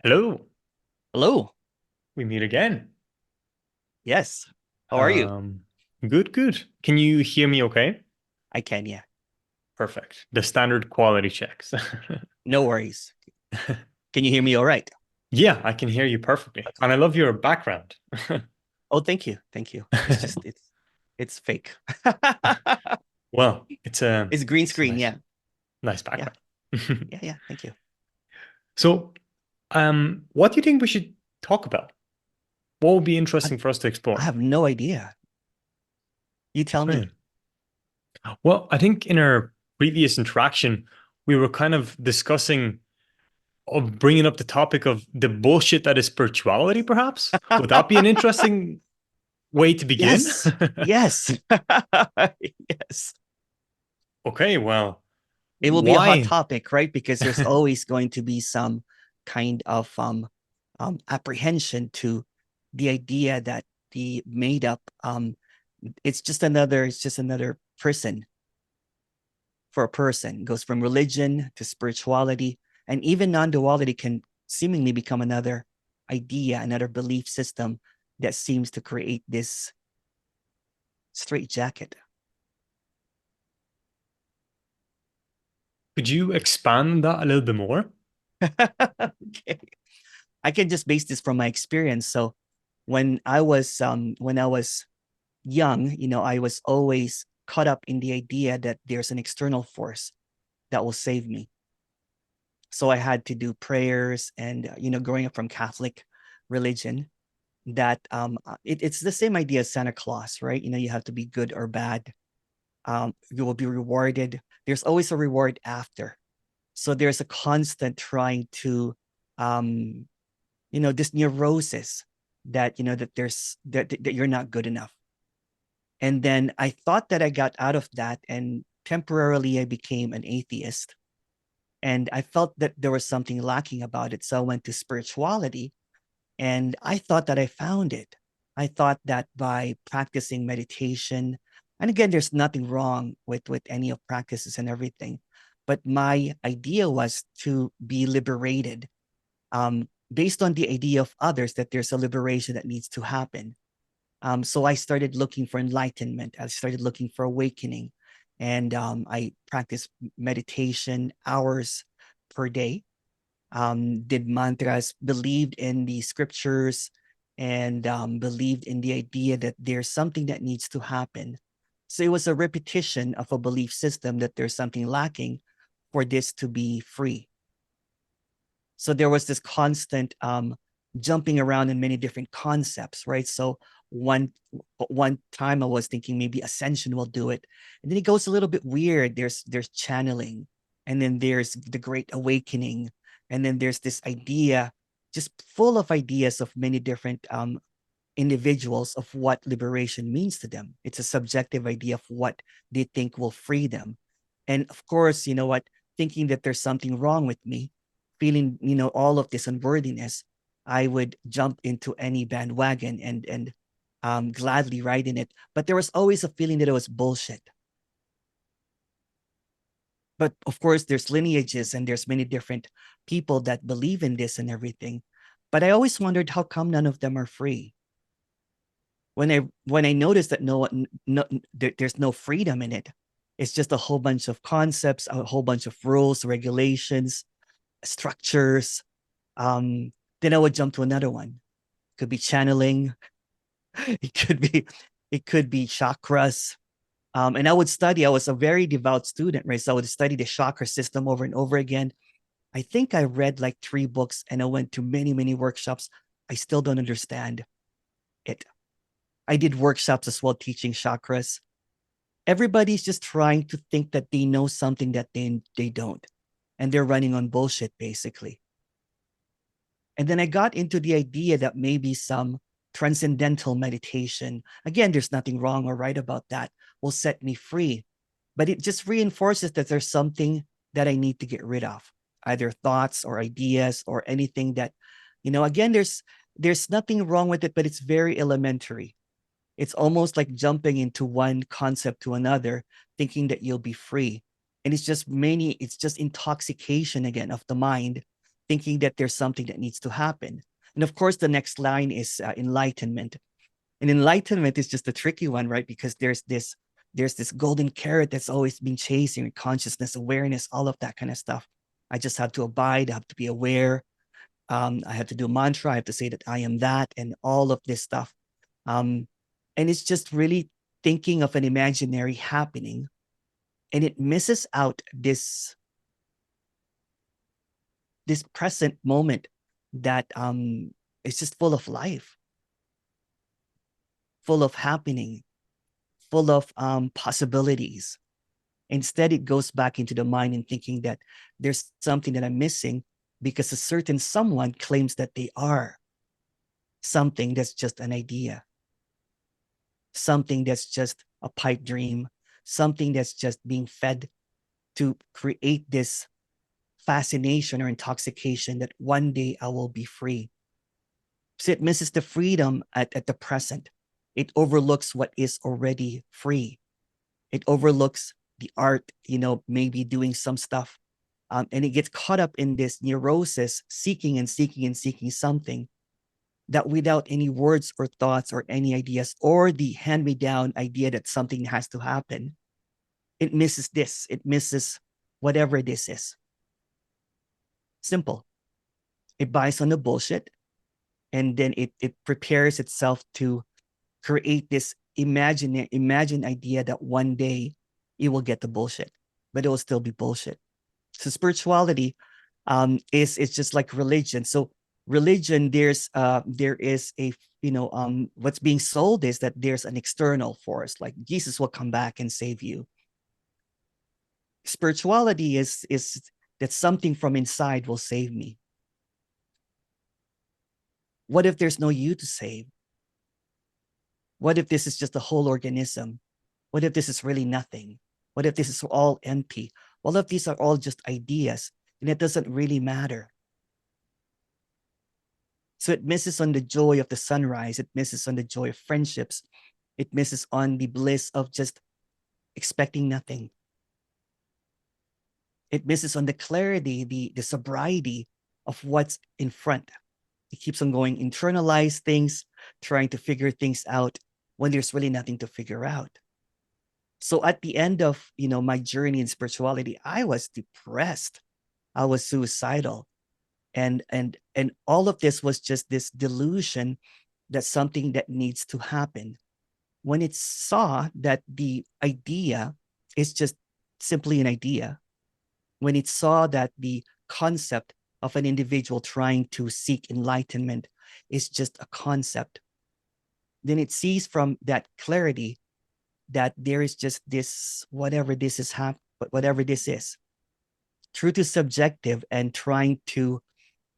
Hello, Hello. we meet again. Yes. How are you? Um, good, good. Can you hear me okay? I can, yeah. Perfect. The standard quality checks. No worries. Can you hear me all right? Yeah, I can hear you perfectly. Okay. And I love your background. Oh, thank you. Thank you. It's fake. Well, it's a It's green it's a screen, nice yeah. nice Yeah. background. Yeah. Thank you. So, what do you think we should talk about? What would be I, interesting for us to I explore? have no idea. You tell Okay. me. Well, I think in our previous interaction, we were kind of discussing of bringing up the topic of the bullshit that is spirituality, perhaps? Would that be an interesting way to begin? Yes. Yes. Yes. Okay, well, It will be a hot why? topic, right? Because there's always going to be some kind of apprehension to the idea that the made up it's just another person for a person. It goes from religion to spirituality, and even non-duality can seemingly become another idea, another belief system that seems to create this straitjacket. Could you expand on that a little bit more? Okay. I can just base this from my experience. So when I was young, I was always caught up in the idea that there's an external force that will save me. So I had to do prayers, and growing up from Catholic religion, that it's the same idea as Santa Claus, right? You have to be good or bad. You will be rewarded. There's always a reward after. So there's a constant trying to, um, this neurosis that that you're not good enough. And then I thought that I got out of that, and temporarily I became an atheist. And I felt that there was something lacking about it. So I went to spirituality, and I thought that I found it. I thought that by practicing meditation, and again, there's nothing wrong with any of practices and everything, but my idea was to be liberated, based on the idea of others that there's a liberation that needs to happen. So I started looking for enlightenment. I started looking for awakening, and I practiced meditation hours per day, did mantras, believed in the scriptures, and believed in the idea that there's something that needs to happen. So it was a repetition of a belief system that there's something lacking for this to be free. So there was this constant jumping around in many different concepts, right? So one time I was thinking maybe ascension will do it, and then it goes a little bit weird. There's channeling, and then there's the great awakening, and then there's this idea, just full of ideas of many different individuals of what liberation means to them. It's a subjective idea of what they think will free them. And of course, you know what, thinking that there's something wrong with me, feeling, all of this unworthiness, I would jump into any bandwagon and gladly ride in it. But there was always a feeling that it was bullshit. But of course, there's lineages and there's many different people that believe in this and everything. But I always wondered how come none of them are free. When I noticed that there's no freedom in it, it's just a whole bunch of concepts, a whole bunch of rules, regulations, structures. um then I would jump to another one. Could be channeling. it could be it could be chakras. And I was a very devout student, right? So I would study the chakra system over and over again. I think I read like 3 books, and I went to many workshops. I still don't understand it. I did workshops as well teaching chakras. Everybody's just trying to think that they know something that they don't. And they're running on bullshit, basically. And then I got into the idea that maybe some transcendental meditation, again, there's nothing wrong or right about that, will set me free. But it just reinforces that there's something that I need to get rid of, either thoughts or ideas or anything that, again, there's nothing wrong with it, but it's very elementary. It's almost like jumping into one concept to another, thinking that you'll be free. And it's just intoxication again of the mind, thinking that there's something that needs to happen. And of course, the next line is enlightenment. And enlightenment is just a tricky one, right? Because there's this golden carrot that's always been chasing consciousness, awareness, all of that kind of stuff. I just have to abide. I have to be aware. I have to do mantra. I have to say that I am that, and all of this stuff. And it's just really thinking of an imaginary happening, and it misses out this present moment that is just full of life, full of happening, full of possibilities. Instead, it goes back into the mind and thinking that there's something that I'm missing because a certain someone claims that they are something that's just an idea, something that's just a pipe dream, something that's just being fed to create this fascination or intoxication that one day I will be free. So it misses the freedom at the present. It overlooks what is already free. It overlooks the art, maybe doing some stuff. And it gets caught up in this neurosis, seeking and seeking and seeking something that without any words or thoughts or any ideas or the hand-me-down idea that something has to happen, it misses this. It misses whatever this is. Simple. It buys on the bullshit, and then it prepares itself to create this imagined idea that one day it will get the bullshit, but it will still be bullshit. So spirituality is just like religion. So religion, there is a what's being sold is that there's an external force, like Jesus will come back and save you. Spirituality is that something from inside will save me. What if there's no you to save? What if this is just a whole organism? What if this is really nothing? What if this is all empty? All of these are all just ideas, and it doesn't really matter. So it misses on the joy of the sunrise. It misses on the joy of friendships. It misses on the bliss of just expecting nothing. It misses on the clarity, the sobriety of what's in front. It keeps on going, internalize things, trying to figure things out when there's really nothing to figure out. So at the end of my journey in spirituality, I was depressed. I was suicidal. And all of this was just this delusion that something that needs to happen. When it saw that the idea is just simply an idea, when it saw that the concept of an individual trying to seek enlightenment is just a concept, then it sees from that clarity that there is just this, whatever this is, whatever this is, truth is subjective, and trying to,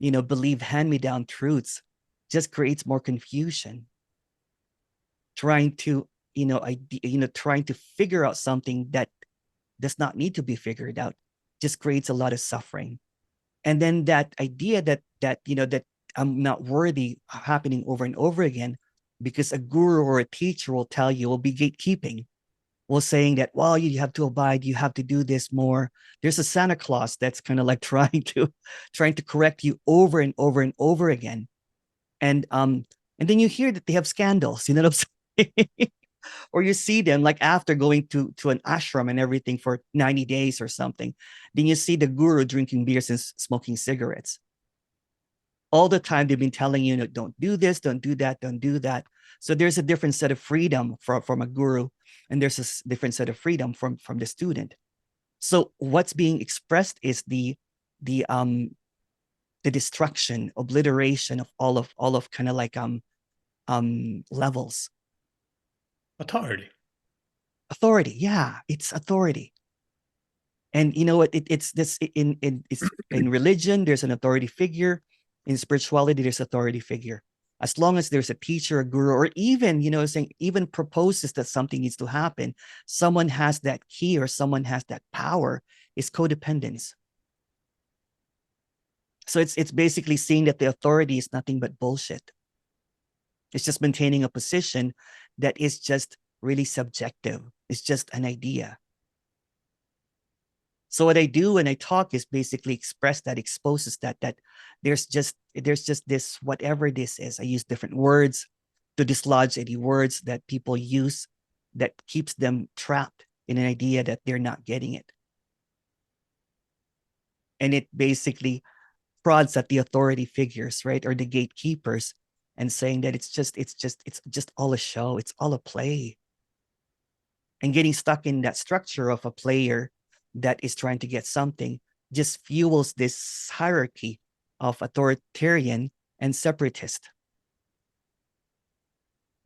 believe hand-me-down truths just creates more confusion. Trying to, trying to figure out something that does not need to be figured out just creates a lot of suffering. And then that idea that I'm not worthy happening over and over again, because a guru or a teacher will tell you, will be gatekeeping, will saying that, well, you have to abide, you have to do this more. There's a Santa Claus that's kind of like trying to correct you over and over and over again. And then you hear that they have scandals, you know what I'm saying? Or you see them like after going to an ashram and everything for 90 days or something, then you see the guru drinking beers and smoking cigarettes. All the time they've been telling you, don't do this, don't do that, don't do that. So there's a different set of freedom from a guru, and there's a different set of freedom from the student. So what's being expressed is the destruction, obliteration of all of kind of like levels. Authority, yeah, it's authority. And you know what? It's this in religion, there's an authority figure. In spirituality, there's authority figure. As long as there's a teacher, a guru, or even, saying, even proposes that something needs to happen, someone has that key or someone has that power, is codependence. So it's basically seeing that the authority is nothing but bullshit. It's just maintaining a position that is just really subjective. It's just an idea. So what I do when I talk is basically express that, exposes that there's just this, whatever this is. I use different words to dislodge any words that people use that keeps them trapped in an idea that they're not getting it. And it basically prods at the authority figures, right? Or the gatekeepers, and saying that it's just all a show, it's all a play. And getting stuck in that structure of a player that is trying to get something just fuels this hierarchy of authoritarian and separatist.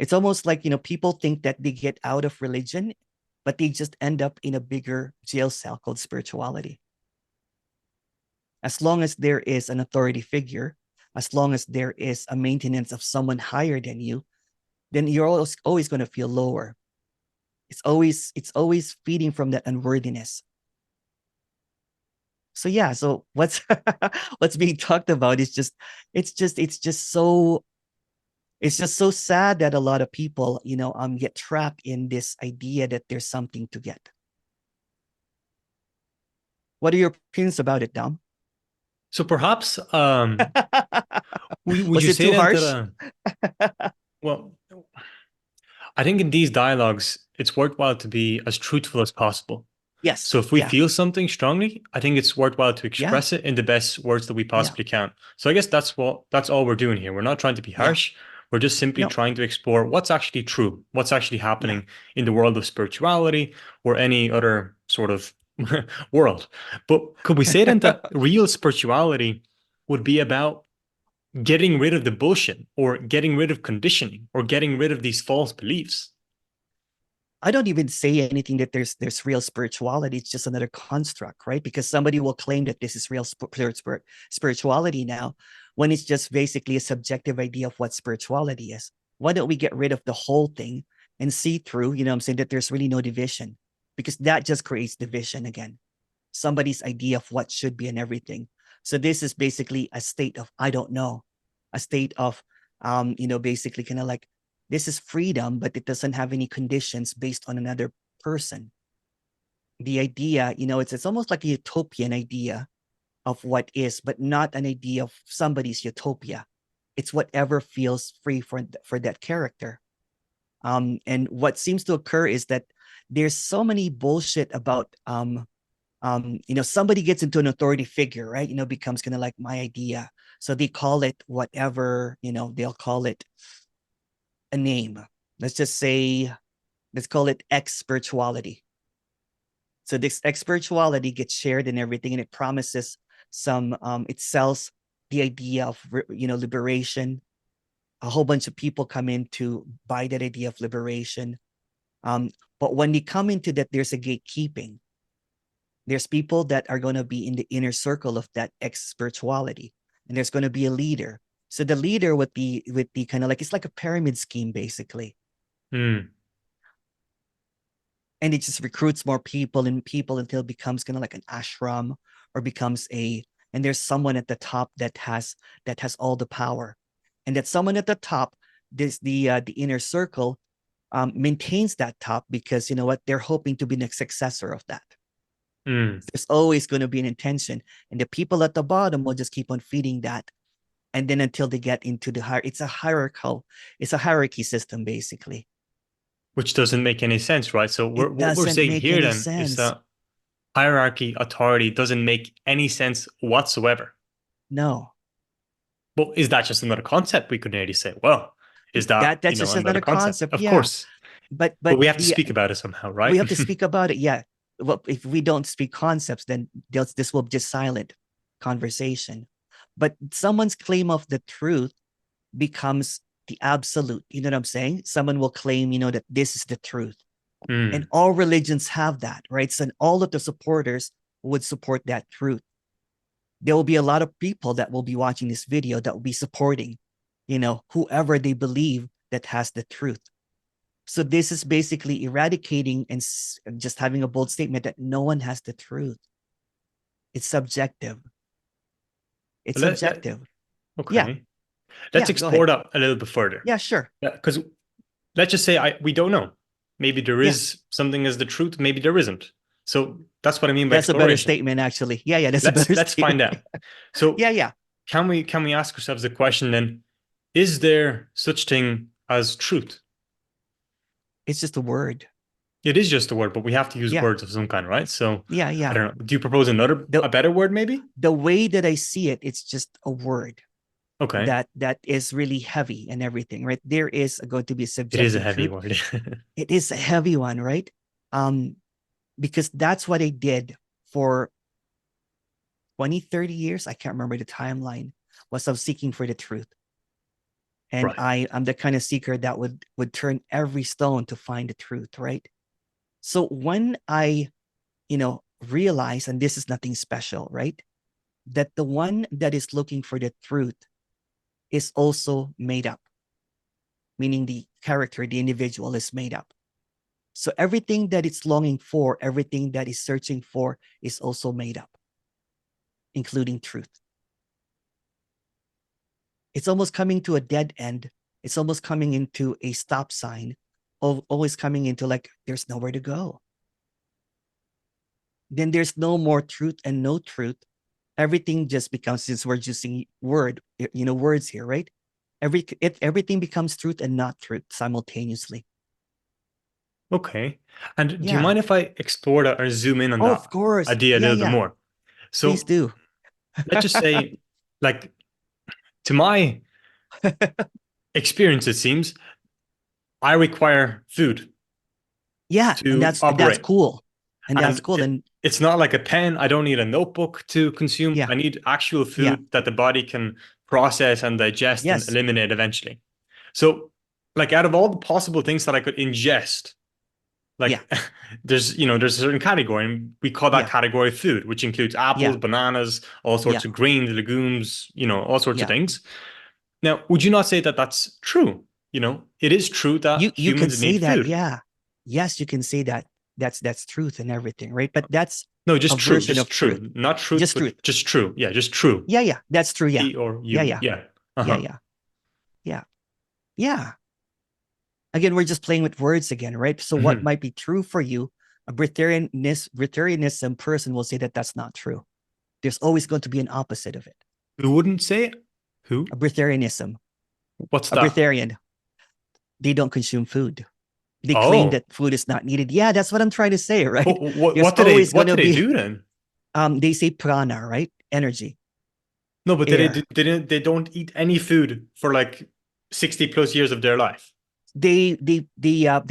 It's almost like, people think that they get out of religion, but they just end up in a bigger jail cell called spirituality. As long as there is an authority figure, as long as there is a maintenance of someone higher than you, then you're always going to feel lower. It's always feeding from that unworthiness. So yeah, so what's what's being talked about is it's just so sad that a lot of people, get trapped in this idea that there's something to get. What are your opinions about it, Dom? So perhaps would Was you it say too then that harsh? well, I think in these dialogues it's worthwhile to be as truthful as possible. Yes. So if we Yeah. feel something strongly, I think it's worthwhile to Yeah. express it in the best words that we Yeah. possibly can. So I guess that's all we're doing here. We're not trying to be Yeah. harsh. We're just simply No. trying to explore what's actually true, what's actually Yeah. happening in the world of spirituality or any other sort of world. But could we say then that real spirituality would be about getting rid of the bullshit or getting rid of conditioning or getting rid of these false beliefs? I don't even say anything that there's real spirituality. It's just another construct, right? Because somebody will claim that this is real spirituality now, when it's just basically a subjective idea of what spirituality is. Why don't we get rid of the whole thing and see through, I'm saying, that there's really no division, because that just creates division again. Somebody's idea of what should be and everything. So this is basically a state of I don't know, a state of basically kind of like, this is freedom, but it doesn't have any conditions based on another person. The idea, it's almost like a utopian idea of what is, but not an idea of somebody's utopia. It's whatever feels free for that character. And what seems to occur is that there's so many bullshit about somebody gets into an authority figure, right? Becomes kind of like my idea. So they call it whatever, they'll call it a name. Let's call it X spirituality. So this X spirituality gets shared and everything, and it promises it sells the idea of, liberation. A whole bunch of people come in to buy that idea of liberation. But when they come into that, there's a gatekeeping. There's people that are going to be in the inner circle of that X spirituality, and there's going to be a leader. So the leader with the kind of like, it's like a pyramid scheme basically. Hmm. And it just recruits more people and people until it becomes kind of like an ashram, or becomes and there's someone at the top that has all the power. And that someone at the top, the inner circle maintains that top, because you know what, they're hoping to be the successor of that. Hmm. There's always going to be an intention, and the people at the bottom will just keep on feeding that, and then until they get into it's a hierarchy system basically. Which doesn't make any sense, right? So It what we're doesn't saying make here any then is sense. that hierarchy, authority doesn't make any sense whatsoever. No. Well, is that just another concept? We could nearly say, well, is that, That's just another another concept? concept, Of yeah. course. But But we have to the speak about it somehow, we right? have to speak about it, yeah. Well, if we don't speak concepts, then this will just silent conversation. But someone's claim of the truth becomes the absolute. You know what I'm saying? Someone will claim, that this is the truth. And Hmm. all religions have that, right? So all of the supporters would support that truth. There will be a lot of people that will be watching this video that will be supporting, whoever they believe that has the truth. So this is basically eradicating and just having a bold statement that no one has the truth. It's subjective. It's Let, let, subjective. Yeah. okay. Let's Yeah. Go explore ahead. that a little bit further. Yeah, sure. Because let's just say we don't know. Maybe there Yeah. is something as the truth, maybe there isn't. So that's what I mean by That's a better exploration. statement, actually. Yeah, that's a Let's better let's find statement. out. So Yeah. can we ask ourselves the question then, is there such thing as truth? It's just a word. It is just a word, but we have to use Yeah, words of some kind, right? So I yeah. don't know. Do you propose The a better word maybe? the way that I see it, it's just a word Okay. that is really heavy and everything, right? There is going to be It is a subjective heavy truth. word. It is a heavy one, right? Um, because that's what I did for 20, 30 years. I can't remember the timeline. Was I was seeking for the truth. And Right. I'm the kind of seeker that would turn every stone to find the truth, right? So when I, realize, and this is nothing special, right? That the one that is looking for the truth is also made up, meaning the character, the individual is made up. So everything that it's longing for, everything that is searching for is also made up, including truth. It's almost coming to a dead end. It's almost coming into a stop sign, always coming into like, there's nowhere to go. Then there's no more truth and no truth. Everything just becomes, since we're using words here, right? Everything becomes truth and not truth simultaneously. Okay. And do you Yeah. mind if I explore that or zoom in on Oh, that of course. idea a little bit Yeah. more? Please So do. let's just say, like, to my experience, it seems I require food Yeah, and to that's operate. cool. And that's And cool. And it's not like a pen. I don't need a notebook to consume. yeah, I need actual yeah, food that the body can process and digest and yes, eliminate eventually. So, like, out of all the possible things that I could ingest, yeah, like there's a certain category, and we call that yeah, category food, which includes apples, yeah, bananas, all yeah, sorts of grains, legumes, all sorts of yeah. things. Now, would you not say that that's true? It is true that You can humans say need that, food. yeah. Yes, you can say that. That's truth and everything, right? But that's No, a version just of truth. true, not truth, Just but truth. just true. Yeah, just true. Yeah, that's true. Yeah. He or Yeah, you. yeah. Yeah. Yeah, Uh-huh. yeah. Yeah. Yeah. Again, we're just playing with words again, right? So what Hmm. might be true for you, a Breatharianism person will say that that's not true. There's always going to be an opposite of it. Who wouldn't say it? Who? A Breatharianism, What's a that? Breatharian, they don't consume food. They claim Oh, that food is not needed. Yeah, that's what I'm trying to say, right? There's what do they always what going do to they be, do then? they say prana, right? Energy, No, but air. they don't eat any food for like 60 plus years of their life. They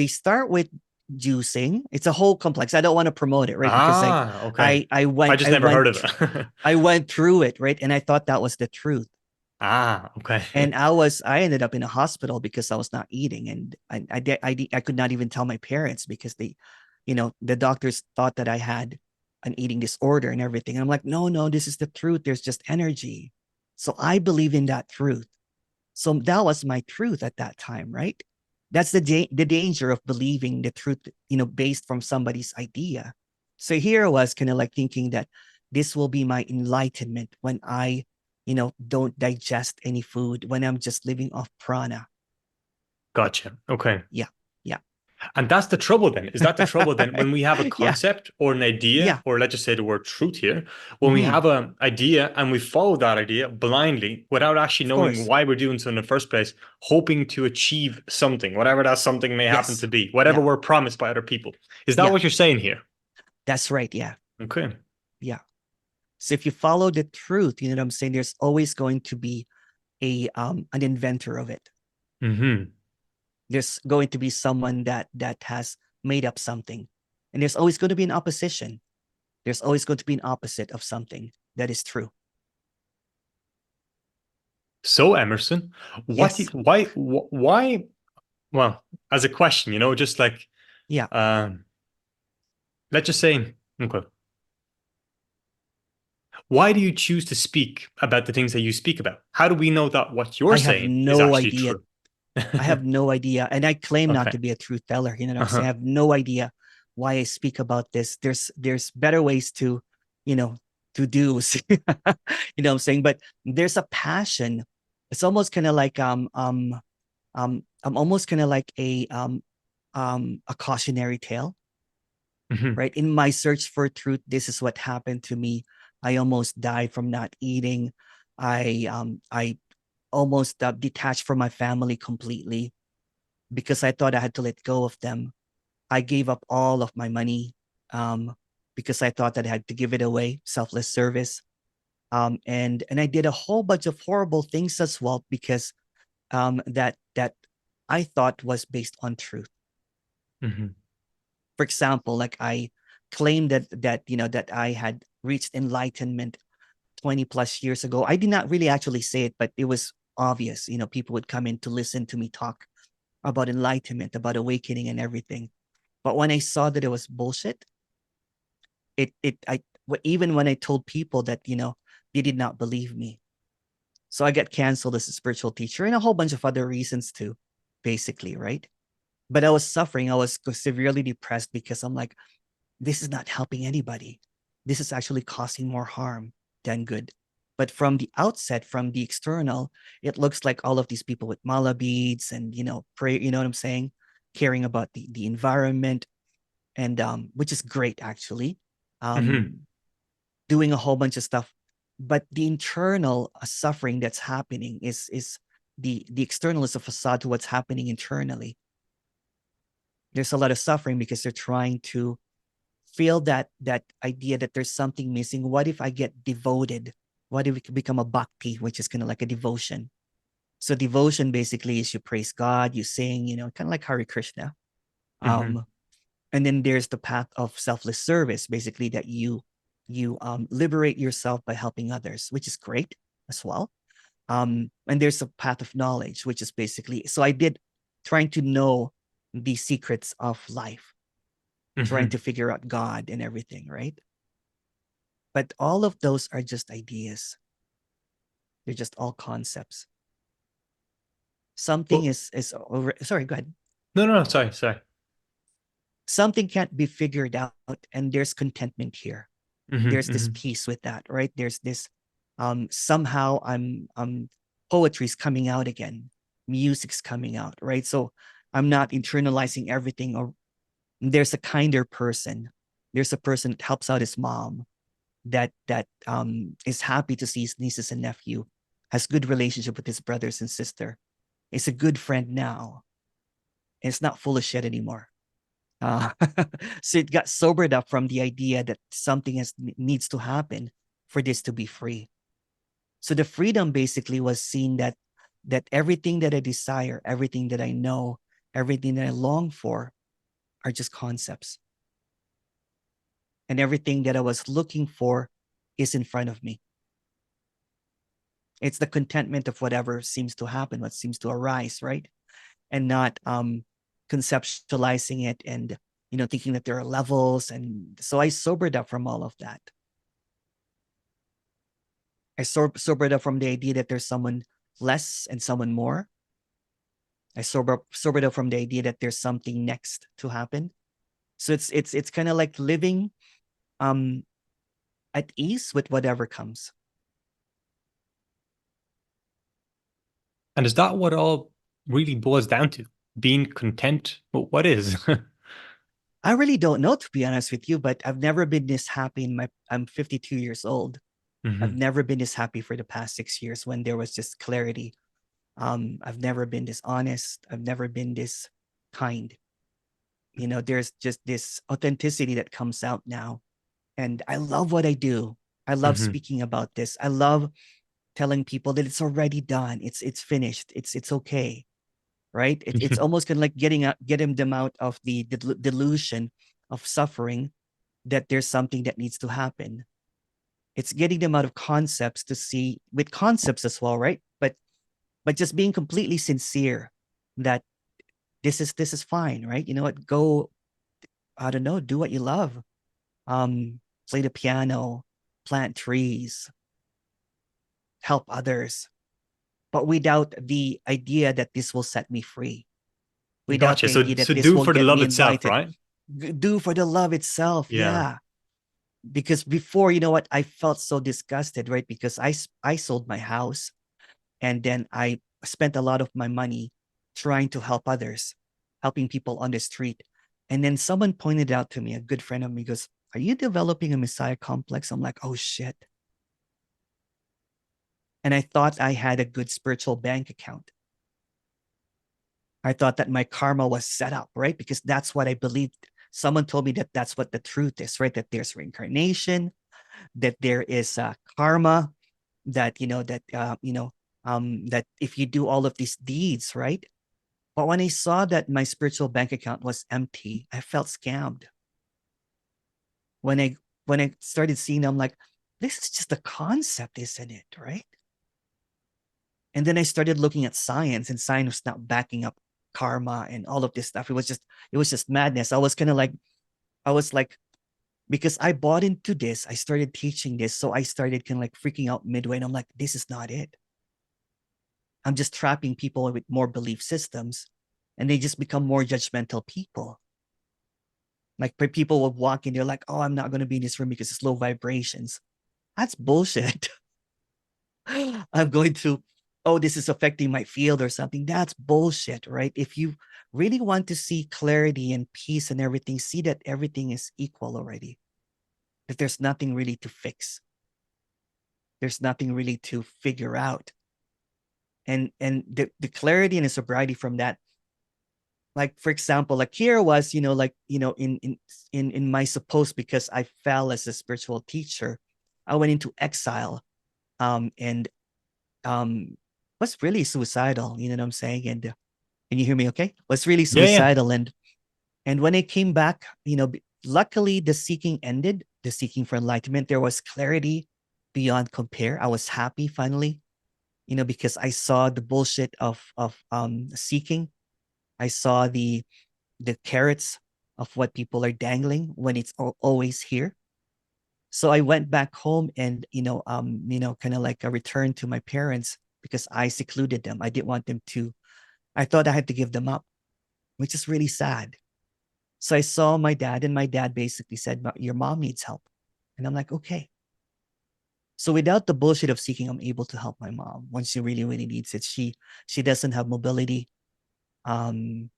start with juicing. It's a whole complex. I don't want to promote it, right? Because like Ah, okay. I I went just I never heard went of it. I went through it, right? And I thought that was the truth. Ah, okay. And I ended up in a hospital because I was not eating, and I could not even tell my parents because the doctors thought that I had an eating disorder and everything. And I'm like, no, this is the truth. There's just energy. So I believe in that truth. So that was my truth at that time, right? That's the danger of believing the truth, based from somebody's idea. So here I was kind of like thinking that this will be my enlightenment when I, don't digest any food, when I'm just living off prana. Gotcha. Okay. Yeah, yeah, And that's the trouble then. Is that the trouble then when we have a yeah, concept or an idea, yeah. or let's just say the word truth here, when we Hmm. have an idea and we follow that idea blindly without actually Of knowing course. why we're doing so in the first place, hoping to achieve something, whatever that something may happen Yes. to be, whatever Yeah, we're promised by other people. Is that yeah. what you're saying here? That's right. Yeah, Okay. yeah. So if you follow the truth, you know what I'm saying. There's always going to be an inventor of it. Hmm. There's going to be someone that has made up something, and there's always going to be an opposition. There's always going to be an opposite of something that is true. So, Emerson, Yes. why, well, as a question, just like, Yeah. um, let's just say, okay, why do you choose to speak about the things that you speak about? How do we know that what you're I have saying is no actually idea. true? I have no idea, and I claim not Okay. to be a truth teller. You know what I'm saying? I Uh-huh. have no idea why I speak about this. There's better ways to, you know, to do. You know what I'm saying? But there's a passion. It's almost kind of like I'm almost kind of like a cautionary tale. Mhm. right? In my search for truth, this is what happened to me. I almost died from not eating. I almost detached from my family completely because I thought I had to let go of them. I gave up all of my money um, because I thought that I had to give it away, selfless service. And I did a whole bunch of horrible things as well because that I thought was based on truth. Mhm. For example, like I claimed that I had reached enlightenment 20 plus years ago. I did not really actually say it, but it was obvious. People would come in to listen to me talk about enlightenment, about awakening and everything. But when I saw that it was bullshit, even when I told people that, they did not believe me. So I got canceled as a spiritual teacher and a whole bunch of other reasons too, basically, right? But I was suffering. I was severely depressed because I'm like, this is not helping anybody. This is actually causing more harm than good. But from the outset, from the external, it looks like all of these people with mala beads and, pray, you know what I'm saying? Caring about the environment and which is great actually. Mhm. Um, doing a whole bunch of stuff. But the internal suffering that's happening is the external is a facade to what's happening internally. There's a lot of suffering because they're trying to feel that idea that there's something missing. What if I get devoted? What if it could become a bhakti, which is kind of like a devotion? So devotion basically is you praise God, you sing, kind of like Hare Krishna. Mhm. Um, and then there's the path of selfless service, basically that you liberate yourself by helping others, which is great as well. And there's a path of knowledge, which is basically so I did trying to know the secrets of life, trying Mhm. to figure out God and everything, right? But all of those are just ideas. They're just all concepts. Something Well, is over. Sorry, go ahead. no, no, no, sorry, sorry. Something can't be figured out, and there's contentment here. Mhm. There's this Mhm. peace with that, right? There's this somehow I'm poetry's coming out again, music's coming out, right? So I'm not internalizing everything. Or there's a kinder person. There's a person that helps out his mom, that is happy to see his nieces and nephew, has good relationship with his brothers and sister, is a good friend now. And it's not full of shit anymore. Uh, so it got sobered up from the idea that something needs to happen for this to be free. So the freedom basically was seeing that everything that I desire, everything that I know, everything that I long for are just concepts. And everything that I was looking for is in front of me. It's the contentment of whatever seems to happen, what seems to arise, right? And not conceptualizing it and thinking that there are levels. And so I sobered up from all of that. I sobered up from the idea that there's someone less and someone more. I sobered up from the idea that there's something next to happen. So it's kind of like living um at ease with whatever comes. And is that what all really boils down to? Being content with what is? I really don't know, to be honest with you, but I've never been this happy I'm 52 years old. I've Mhm. never been this happy for the past 6 years when there was just clarity. I've never been this honest. I've never been this kind. There's just this authenticity that comes out now. And I love what I do. I love Mhm. speaking about this. I love telling people that it's already done. It's finished. It's okay. Right? It's almost kind of like getting them out of the delusion of suffering that there's something that needs to happen. It's getting them out of concepts to see with concepts as well, right? But just being completely sincere that this is fine, right? You know what? Go, I don't know, do what you love. Um, play the piano, plant trees, help others, but without the idea that this will set me free, without Gotcha. the So idea that so this do will for the get love me itself, invited. right? Do for the love itself, Yeah. yeah. Because before, you know what, I felt so disgusted, right? Because I sold my house and then I spent a lot of my money trying to help others, helping people on the street. And then someone pointed out to me, a good friend of me goes, "Are you developing a Messiah complex?" I'm like, "Oh shit." And I thought I had a good spiritual bank account. I thought that my karma was set up, right? Because that's what I believed. Someone told me that that's what the truth is, right? That there's reincarnation, that there is karma, that that if you do all of these deeds, right? But when I saw that my spiritual bank account was empty, I felt scammed. When I started seeing them, like, this is just a concept, isn't it? Right. And then I started looking at science, and science was not backing up karma and all of this stuff. It was just madness. I was like, because I bought into this, I started teaching this. So I started kind of like freaking out midway. And I'm like, this is not it. I'm just trapping people with more belief systems, and they just become more judgmental people. Like people will walk in, they're like, "Oh, I'm not going to be in this room because it's low vibrations." That's bullshit. I'm going to, "Oh, this is affecting my field or something." That's bullshit, right? If you really want to see clarity and peace and everything, see that everything is equal already. That there's nothing really to fix. There's nothing really to figure out. And the clarity and the sobriety from that, like for example, like here was, in my supposed, because I fell as a spiritual teacher, I went into exile, and was really suicidal, you know what I'm saying? And can you hear me okay? Was really Yeah, yeah. suicidal. And when I came back, luckily the seeking ended, the seeking for enlightenment. There was clarity beyond compare. I was happy finally, because I saw the bullshit of seeking. I saw the carrots of what people are dangling when it's always here. So I went back home, and kind of like a return to my parents, because I secluded them. I didn't want them to. I thought I had to give them up, which is really sad. So I saw my dad, and my dad basically said, "Your mom needs help," and I'm like, "Okay." So without the bullshit of seeking, I'm able to help my mom when she really, really needs it. She doesn't have mobility. Um,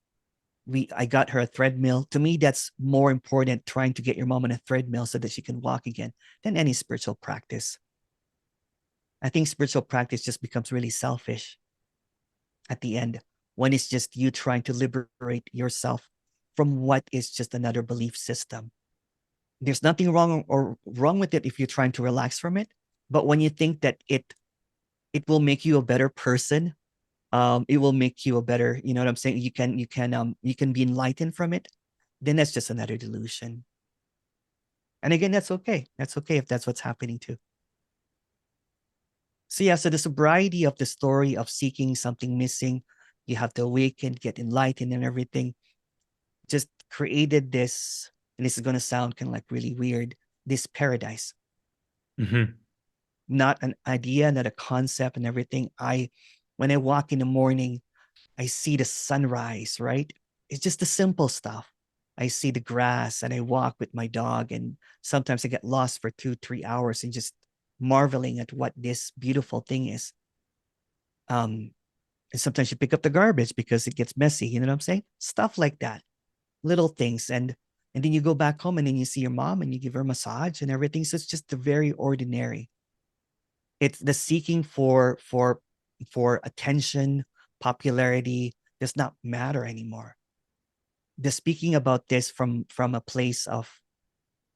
I got her a treadmill. To me, that's more important, trying to get your mom on a treadmill so that she can walk again, than any spiritual practice. I think spiritual practice just becomes really selfish at the end, when it's just you trying to liberate yourself from what is just another belief system. There's nothing wrong with it if you're trying to relax from it, but when you think that it will make you a better person, it will make you a better, you know what I'm saying, you can be enlightened from it, then that's just another delusion. And again, that's okay. That's okay if that's what's happening too. So yeah, so the sobriety of the story of seeking something missing, you have to awaken, get enlightened and everything, just created this, and this is going to sound kind of like really weird, this paradise. Hmm. Not an idea, not a concept and everything. When I walk in the morning, I see the sunrise, right? It's just the simple stuff. I see the grass, and I walk with my dog, and sometimes I get lost for 2, 3 hours and just marveling at what this beautiful thing is. Um, and sometimes you pick up the garbage because it gets messy. You know what I'm saying? Stuff like that, little things. And then you go back home, and then you see your mom, and you give her a massage and everything. So it's just the very ordinary. It's the seeking for attention, popularity does not matter anymore. The speaking about this from a place of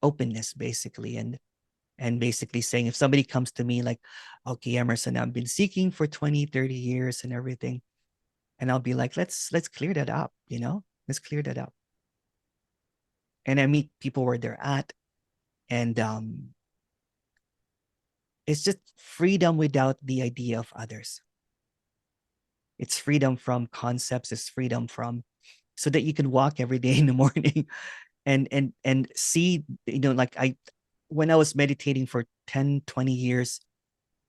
openness, basically, and basically saying, if somebody comes to me like, "Okay, Emerson, I've been seeking for 20, 30 years and everything," and I'll be like, let's clear that up, let's clear that up. And I meet people where they're at, and it's just freedom without the idea of others. It's freedom from concepts, it's freedom from, so that you can walk every day in the morning and see, like when I was meditating for 10, 20 years,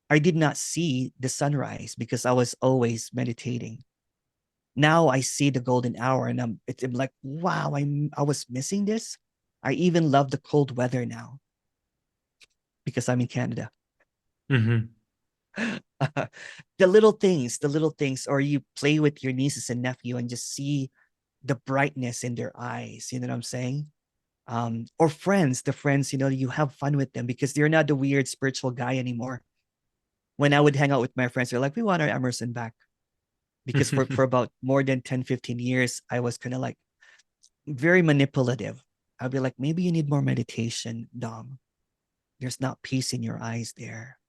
I did not see the sunrise because I was always meditating. Now I see the golden hour, and I'm like, wow, I was missing this. I even love the cold weather now because I'm in Canada. Hmm. The little things, or you play with your nieces and nephew and just see the brightness in their eyes. You know what I'm saying? Or friends, the friends, you have fun with them because they're not the weird spiritual guy anymore. When I would hang out with my friends, they're like, we want our Emerson back. Because for about more than 10, 15 years, I was kind of like very manipulative. I'd be like, maybe you need more meditation, Dom. There's not peace in your eyes there.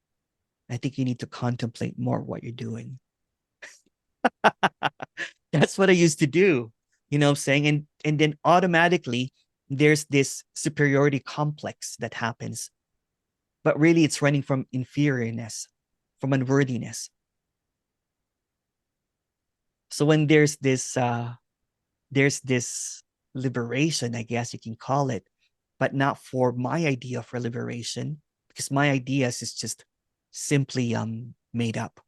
I think you need to contemplate more what you're doing. That's what I used to do. You know what I'm saying? And then automatically there's this superiority complex that happens. But really it's running from inferiorness, from unworthiness. So when there's this liberation, I guess you can call it, but not for my idea for liberation, because my ideas is just simply made up.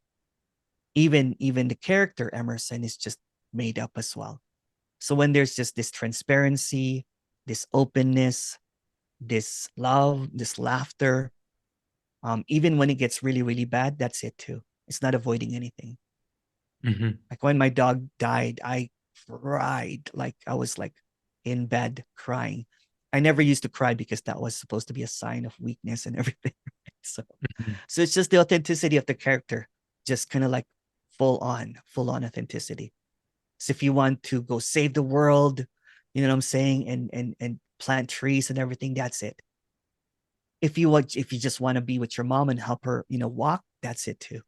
Even the character Emerson is just made up as well. So when there's just this transparency, this openness, this love, this laughter, even when it gets really, really bad, that's it too. It's not avoiding anything. Mhm. Like when my dog died, I cried. Like I was like in bed crying. I never used to cry because that was supposed to be a sign of weakness and everything. So, Mhm. so it's just the authenticity of the character, just kind of like full on authenticity. So if you want to go save the world, you know what I'm saying, and plant trees and everything, that's it. If you just want to be with your mom and help her, walk, that's it too.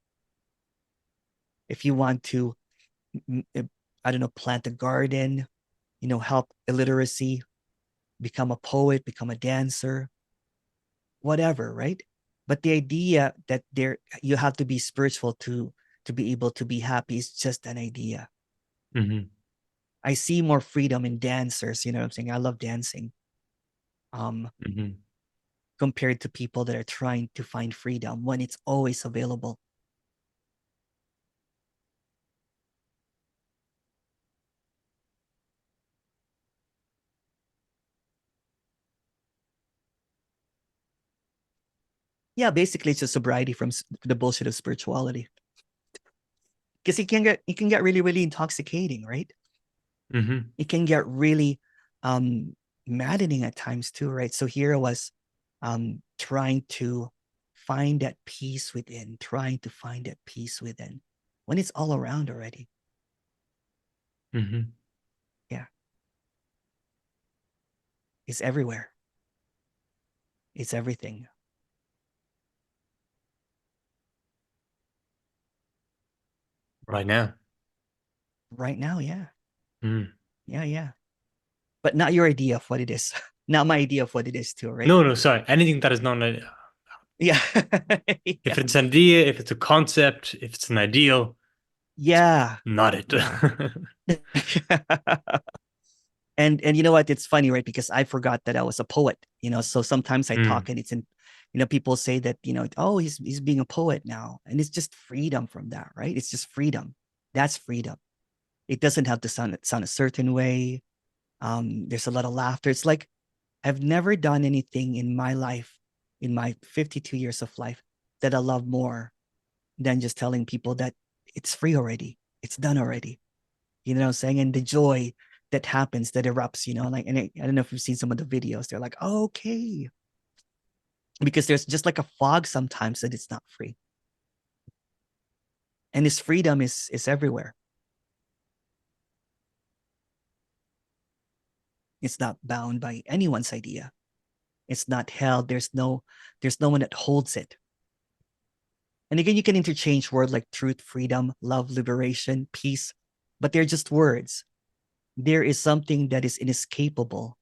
If you want to, I don't know, plant a garden, help illiteracy, become a poet, become a dancer, whatever, right? But the idea that there you have to be spiritual to be able to be happy is just an idea. Mhm. I see more freedom in dancers, you know what I'm saying? I love dancing. Um, Mhm. compared to people that are trying to find freedom when it's always available. Yeah, basically it's just sobriety from the bullshit of spirituality. Because it can get really, really intoxicating, right? Mhm. It can get really um maddening at times too, right? So here I was trying to find that peace within, trying to find that peace within when it's all around already. Mhm. Yeah, it's everywhere. It's everything Right now. right now. Yeah, Mm. yeah, yeah. But not your idea of what it is. Not my idea of what it is too, right? No, no, sorry. Anything that is not an, Yeah. if Yeah. it's an idea, if it's a concept, if it's an ideal, Yeah. not it. Yeah. And you know what? It's funny, right? Because I forgot that I was a poet, so sometimes I talk Mm. and it's in, people say that, oh, he's being a poet now. And it's just freedom from that, right? It's just freedom. That's freedom. It doesn't have to sound a certain way. There's a lot of laughter. It's like I've never done anything in my life, in my 52 years of life, that I love more than just telling people that it's free already. It's done already. You know what I'm saying? And the joy that happens, that erupts, like, and I don't know if you've seen some of the videos. They're like, oh, okay. Because there's just like a fog sometimes that it's not free. And this freedom is everywhere. It's not bound by anyone's idea. It's not held. There's no one that holds it. And again, you can interchange words like truth, freedom, love, liberation, peace, but they're just words. There is something that is inescapable,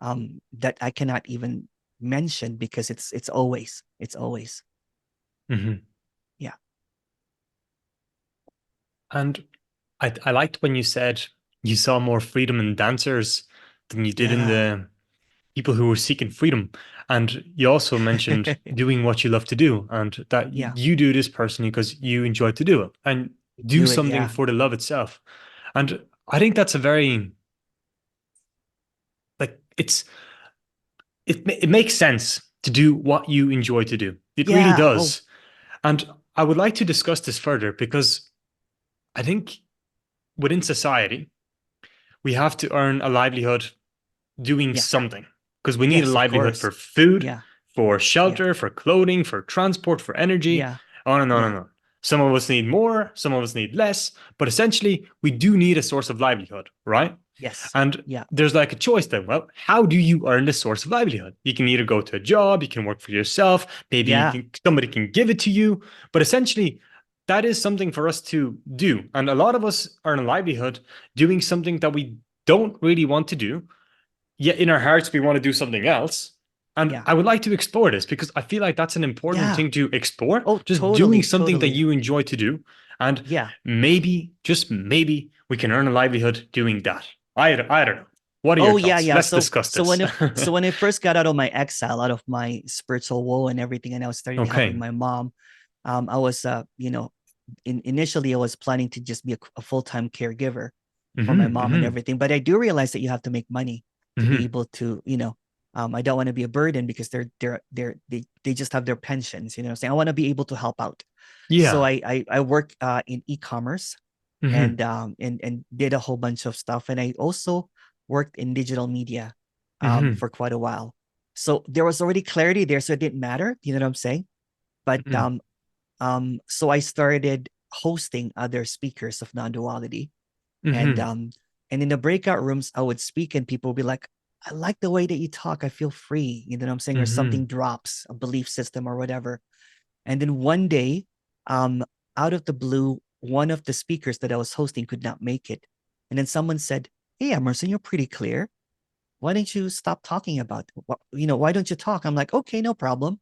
that I cannot even mention because it's always. Mhm. Yeah, And I liked when you said you saw more freedom in dancers than you did in yeah, the people who were seeking freedom. And you also mentioned doing what you love to do and that yeah. you do this personally because you enjoy to do it and do Do it, something yeah, for the love itself. And I think that's a very, like, it makes sense to do what you enjoy to do. It really yeah. Oh, does. And I would like to discuss this further because I think within society, we have to earn a livelihood doing Yeah. something because we need a Yes, of livelihood course. for food, Yeah. for Yeah. shelter, for clothing, for transport, for energy, Yeah. on and on Yeah. and on. Some of us need more, some of us need less, but essentially, we do need a source of livelihood, right? Yes. And Yeah. there's like a choice then. Well, how do you earn this source of livelihood? You can either go to a job, you can work for yourself, maybe Yeah. somebody can give it to you, but essentially, that is something for us to do. And a lot of us earn a livelihood doing something that we don't really want to do, yet in our hearts we want to do something else. And Yeah. I would like to explore this because I feel like that's an important Yeah. thing to explore, Oh, just doing totally. something that Totally. you enjoy to do. And Yeah. maybe, just maybe, we can earn a livelihood doing that. I don't know. What are your Oh, yeah. thoughts? Yeah. Let's So, discuss so this. when I first got out of my exile, out of my spiritual woe and everything, and I was started helping Okay. my mom, I was, initially I was planning to just be a full-time caregiver for my Hmm. mom and Hmm. everything. But I do realize that you have to make money to be Hmm. able to, I don't want to be a burden because they just have their pensions, you know what I'm saying? I want to be able to help out. So Yeah. I work in e-commerce Hmm. and did a whole bunch of stuff. And I also worked in digital media Hmm. for quite a while. So there was already clarity there, so it didn't matter, you know what I'm saying? But Hmm. so I started hosting other speakers of non-duality. And Hmm. um and in the breakout rooms, I would speak and people would be like, I like the way that you talk. I feel free, you know what I'm saying? Or something Hmm. drops, a belief system or whatever. And then one day, um, out of the blue, one of the speakers that I was hosting could not make it. And then someone said, Hey, Emerson, you're pretty clear. Why don't you stop talking about, why don't you talk? I'm like, okay, no problem.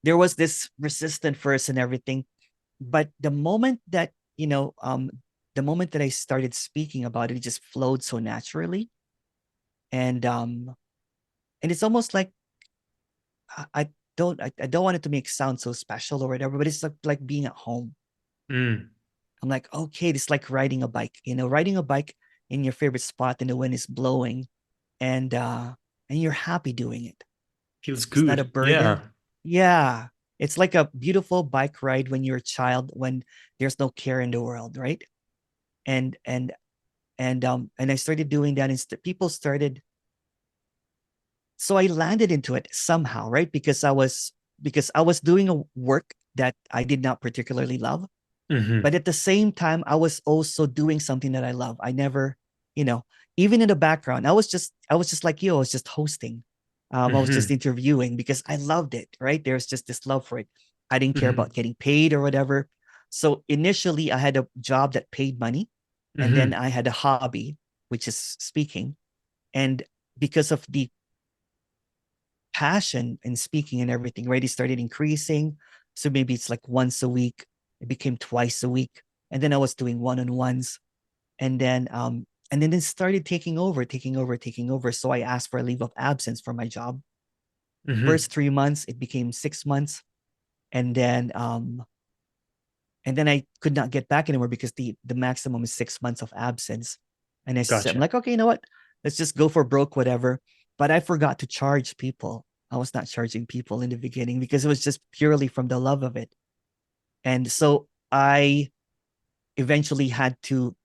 There was this resistant first and everything. But the moment that I started speaking about it, it just flowed so naturally. And it's almost like I don't want it to make sound so special or whatever, but it's like being at home. Hmm. I'm like, okay, it's like riding a bike, riding a bike in your favorite spot and the wind is blowing and you're happy doing it. Feels It's not a good. burden. Yeah. Yeah. It's like a beautiful bike ride when you're a child, when there's no care in the world, right? And and I started doing that, and people started. So I landed into it somehow, right? Because I was doing a work that I did not particularly love, Hmm. but at the same time, I was also doing something that I love. I never, you know, even in the background, I was just like you. I was just hosting. I was just Hmm. interviewing because I loved it, right? There's just this love for it. I didn't care Hmm. about getting paid or whatever. So initially, I had a job that paid money, and then Hmm. I had a hobby, which is speaking. And because of the passion in speaking and everything, right? It started increasing. So maybe it's like once a week. It became twice a week. And then I was doing one-on-ones. And then it started taking over, taking over, taking over. So I asked for a leave of absence for my job. Hmm. First 3 months, it became 6 months. And then I could not get back anymore because the maximum is 6 months of absence. And I'm Gotcha. like, okay, you know what? Let's just go for broke, whatever. But I forgot to charge people. I was not charging people in the beginning because it was just purely from the love of it. And so I eventually had to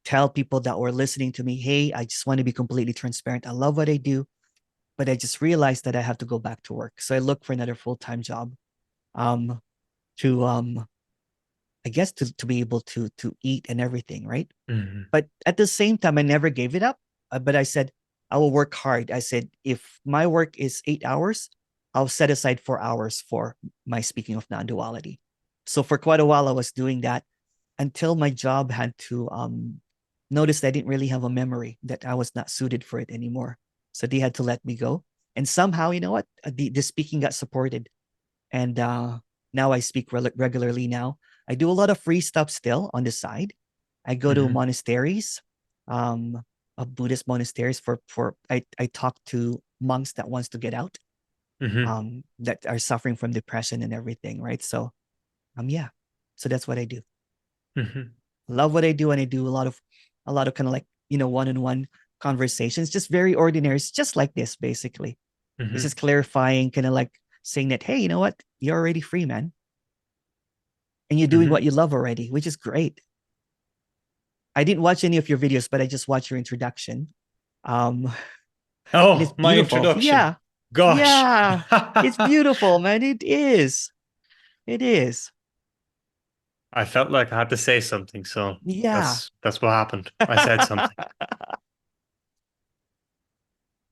tell people that were listening to me, hey, I just want to be completely transparent. I love what I do, but I just realized that I have to go back to work. So I looked for another full-time job um to I guess to be able to eat and everything, right? Hmm. But at the same time, I never gave it up. But I said, I will work hard. I said, if my work is 8 hours, I'll set aside 4 hours for my speaking of non duality. So for quite a while, I was doing that until my job had to notice that I didn't really have a memory, that I was not suited for it anymore. So they had to let me go. And somehow, you know what? The speaking got supported. And now I speak regularly now. I do a lot of free stuff still on the side. I go to Hmm. monasteries, Buddhist monasteries I talk to monks that wants to get out, Hmm. that are suffering from depression and everything, right? So yeah. So that's what I do. Hmm. Love what I do, and I do a lot of kind of like, one-on-one conversations, just very ordinary. It's just like this, basically. It's just Hmm. clarifying, kind of like saying that, hey, you know what? You're already free, man. And you're doing Hmm. what you love already, which is great. I didn't watch any of your videos, but I just watched your introduction. Um, and it's Oh, my beautiful. introduction. Yeah. Gosh. Yeah. It's beautiful, man. It is. It is. I felt like I had to say something, so Yeah. that's what happened. I said something.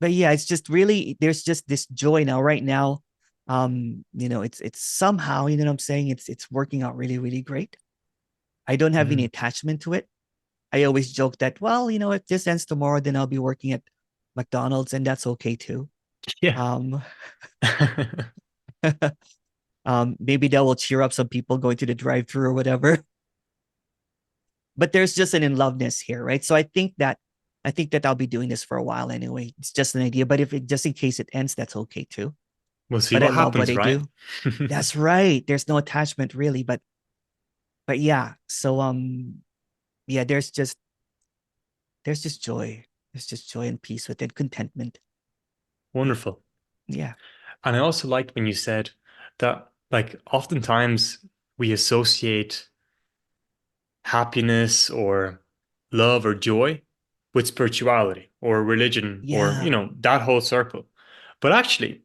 But yeah, it's just really there's just this joy now. Right now, it's somehow, you know what I'm saying? It's working out really, really great. I don't have any Mhm. attachment to it. I always joke that, well, if this ends tomorrow, then I'll be working at McDonald's, and that's okay too. Yeah. Um, maybe that will cheer up some people going to the drive-through or whatever. But there's just an in loveness here, right? So I think that I'll be doing this for a while anyway. It's just an idea, but if it just in case it ends, that's okay too. We'll see But I what love what happens, I right? do. That's right. There's no attachment really, but yeah. So yeah, there's just joy. There's just joy and peace within contentment. Wonderful. Yeah. And I also liked when you said that, like, oftentimes we associate happiness or love or joy with spirituality or religion or, Yeah. that whole circle. But actually,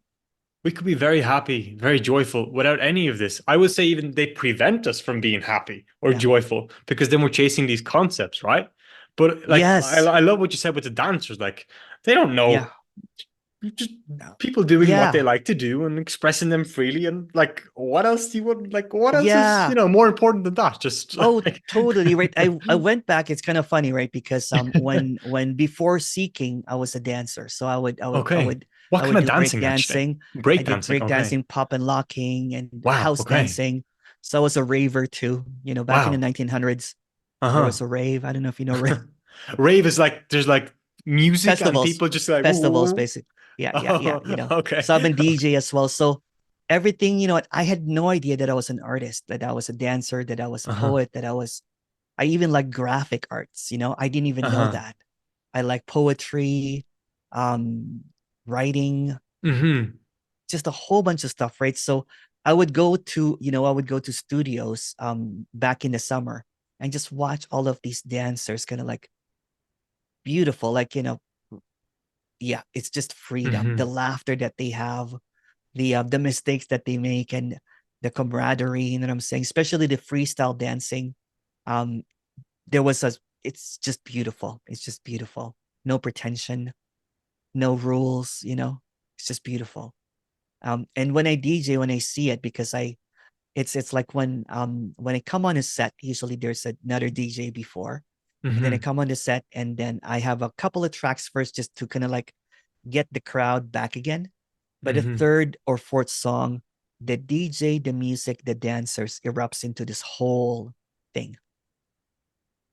we could be very happy, very joyful without any of this. I would say even they prevent us from being happy or Yeah. joyful because then we're chasing these concepts, right? But like, Yes. I love what you said with the dancers. Like, they don't Yeah. know, just people doing what they Yeah. like to do and expressing them freely. And like, what else do you want? Like, what else is, Yeah. more important than that? Just Oh, like, totally right. I went back. It's kind of funny, right? Because when before seeking, I was a dancer. So I would I would I okay. would What I kind would of do break dancing actually? dancing. I Break did dancing. break Okay. dancing, pop and locking, and Wow. house Okay. dancing. So I was a raver too. Back in the Wow. 1900s, there Uh-huh. was a rave. I don't know if you know rave Rave is like there's like music and festivals, people just like festivals, ooh. basically. Yeah, yeah, yeah. Oh, okay. So I've been DJ as well. So everything, I had no idea that I was an artist, that I was a dancer, that I was a Uh-huh. poet, I even like graphic arts, I didn't even know Uh-huh. that. I like poetry, um, writing, Mm-hmm. just a whole bunch of stuff, right? So I would go to studios back in the summer and just watch all of these dancers kind of like beautiful, like, yeah, it's just freedom, the Mm-hmm. laughter that they have, the mistakes that they make, and the camaraderie, you know what I'm saying? Especially the freestyle dancing. Um, there was a it's just beautiful. It's just beautiful. No pretension, no rules, It's just beautiful. And when I DJ, when I see it, because it's like when I come on a set, usually there's another DJ before, and then I Mm-hmm. come on the set, and then I have a couple of tracks first just to kind of like get the crowd back again. But the Mm-hmm. third or fourth song, the DJ, the music, the dancers erupts into this whole thing.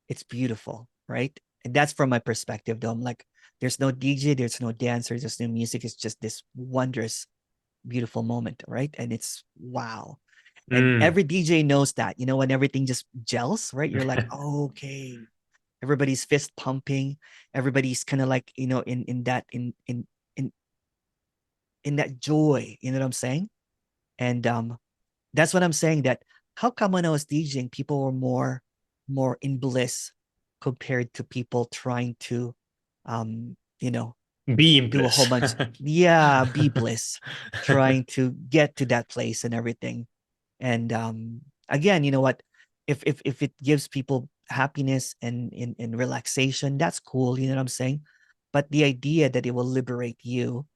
It's beautiful, right? And that's from my perspective, though. I'm like, there's no DJ, there's no dancers, there's no music. It's just this wondrous, beautiful moment, right? And it's wow. And Mm. every DJ knows that, when everything just gels, right? You're like, oh, okay. Everybody's fist pumping. Everybody's kind of like, in that joy. You know what I'm saying? And that's what I'm saying. That how come when I was DJing, people were more in bliss compared to people trying to, um, you know, Being do a whole bliss. bunch. Yeah, be bliss, trying to get to that place and everything. And again, you know what? If it gives people happiness and relaxation, that's cool. You know what I'm saying? But the idea that it will liberate you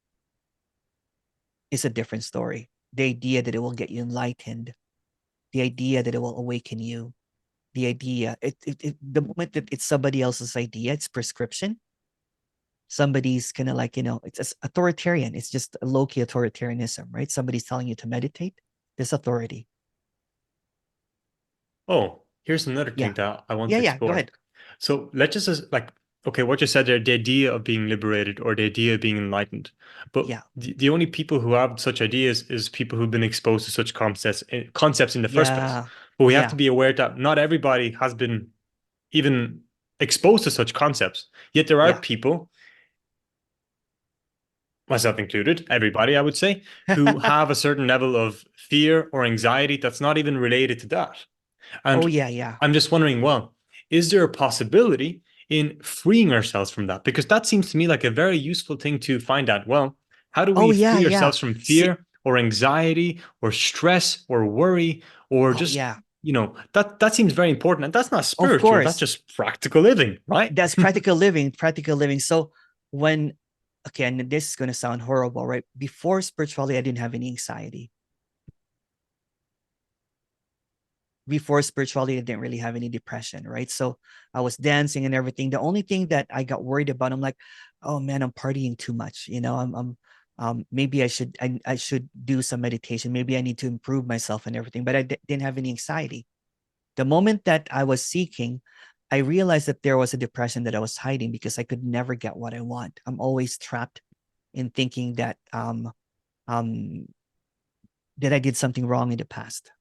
is a different story. The idea that it will get you enlightened, the idea that it will awaken you, the idea, the moment that it's somebody else's idea, it's prescription. Somebody's kind of like, it's authoritarian. It's just a low key authoritarianism, right? Somebody's telling you to meditate. This authority. Oh, here's another thing Yeah. that I want Yeah. to Yeah. Go explore. ahead. So let's just like, okay, what you said there, the idea of being liberated or the idea of being enlightened. But Yeah. the only people who have such ideas is people who've been exposed to such concepts in the first place. Yeah. But we have to Yeah. be aware that not everybody has been even exposed to such concepts. Yet there are Yeah. people, myself included, everybody, I would say, who have a certain level of fear or anxiety that's not even related to that. Oh, And yeah. Yeah. I'm just wondering, well, is there a possibility in freeing ourselves from that? Because that seems to me like a very useful thing to find out. Well, how do Oh we yeah, free yeah. ourselves from See, fear or anxiety or stress or worry or oh just, yeah. that seems very important. And that's not Of spiritual, that's course. just practical living, right? That's practical living, practical living. So when okay, and this is gonna sound horrible, right? Before spirituality, I didn't have any anxiety. Before spirituality, I didn't really have any depression, right? So I was dancing and everything. The only thing that I got worried about, I'm like, oh man, I'm partying too much. Maybe I should do some meditation. Maybe I need to improve myself and everything. But didn't have any anxiety. The moment that I was seeking, I realized that there was a depression that I was hiding because I could never get what I want. I'm always trapped in thinking um that I did something wrong in the past,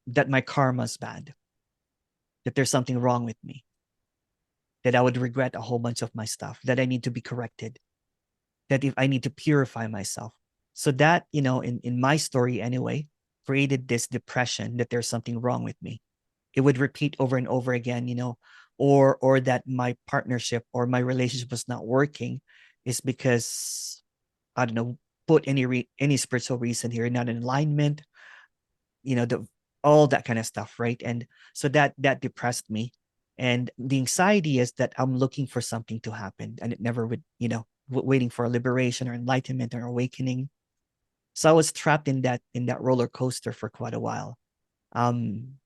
that my karma's bad, that there's something wrong with me, that I would regret a whole bunch of my stuff, that I need to be corrected, that if I need to purify myself. So that, in my story anyway, created this depression that there's something wrong with me. It would repeat over and over again, or that my partnership or my relationship was not working is because I don't know, put any spiritual reason here, not in alignment, the all that kind of stuff, right? And so that depressed me. And the anxiety is that I'm looking for something to happen and it never would, waiting for a liberation or enlightenment or awakening. So I was trapped in that roller coaster for quite a while. Um,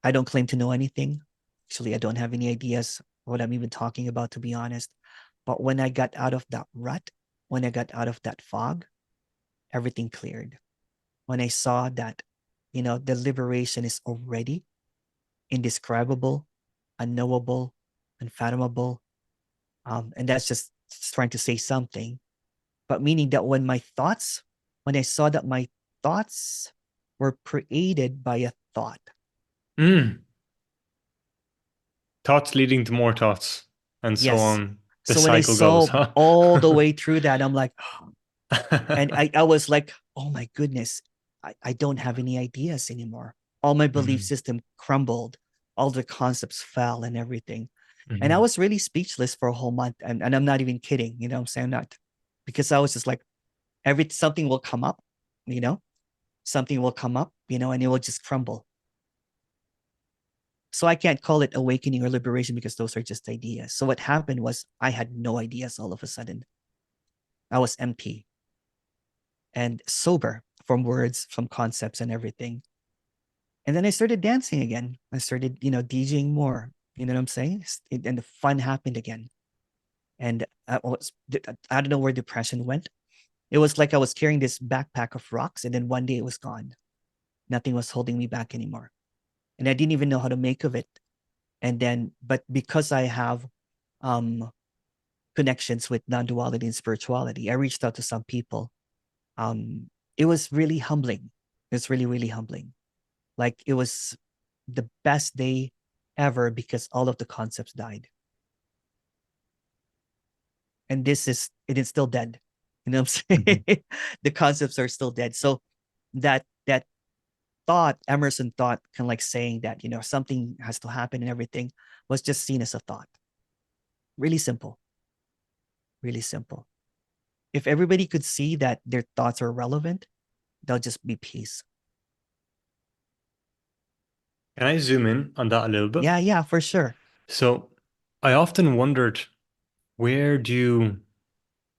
I don't claim to know anything. Actually, I don't have any ideas what I'm even talking about, to be honest. But when I got out of that rut, when I got out of that fog, everything cleared. When I saw that, the liberation is already indescribable, unknowable, unfathomable. And that's just trying to say something, but meaning that when I saw that my thoughts were created by a thought. Mm. Thoughts leading to more thoughts, and so Yes. on. The So when I cycle goes, saw huh? all the way through that, I'm like, and I was like, oh my goodness, I don't have any ideas anymore. All my belief Mhm, system crumbled, all the concepts fell and everything. And I mhm. was really speechless for a whole month. And I'm not even kidding, I'm saying? I'm not, because I was just like, something will come up, you know, something will come up, and it will just crumble. So I can't call it awakening or liberation because those are just ideas. So what happened was I had no ideas all of a sudden. I was empty and sober from words, from concepts and everything. And then I started dancing again. I started, DJing more. You know what I'm saying? And the fun happened again. And I don't know where depression went. It was like I was carrying this backpack of rocks, and then one day it was gone. Nothing was holding me back anymore. And I didn't even know how to make of it. And then, but because I have um, connections with non duality and spirituality, I reached out to some people. It was really humbling. It's really, really humbling. Like it was the best day ever because all of the concepts died. And it is still dead. You know what I'm Mhm. saying? The concepts are still dead. So that thought, Emerson thought, kind of like saying that, something has to happen and everything, was just seen as a thought. Really simple. Really simple. If everybody could see that their thoughts are relevant, there'll just be peace. Can I zoom in on that a little bit? Yeah, yeah, for sure. So, I often wondered, where do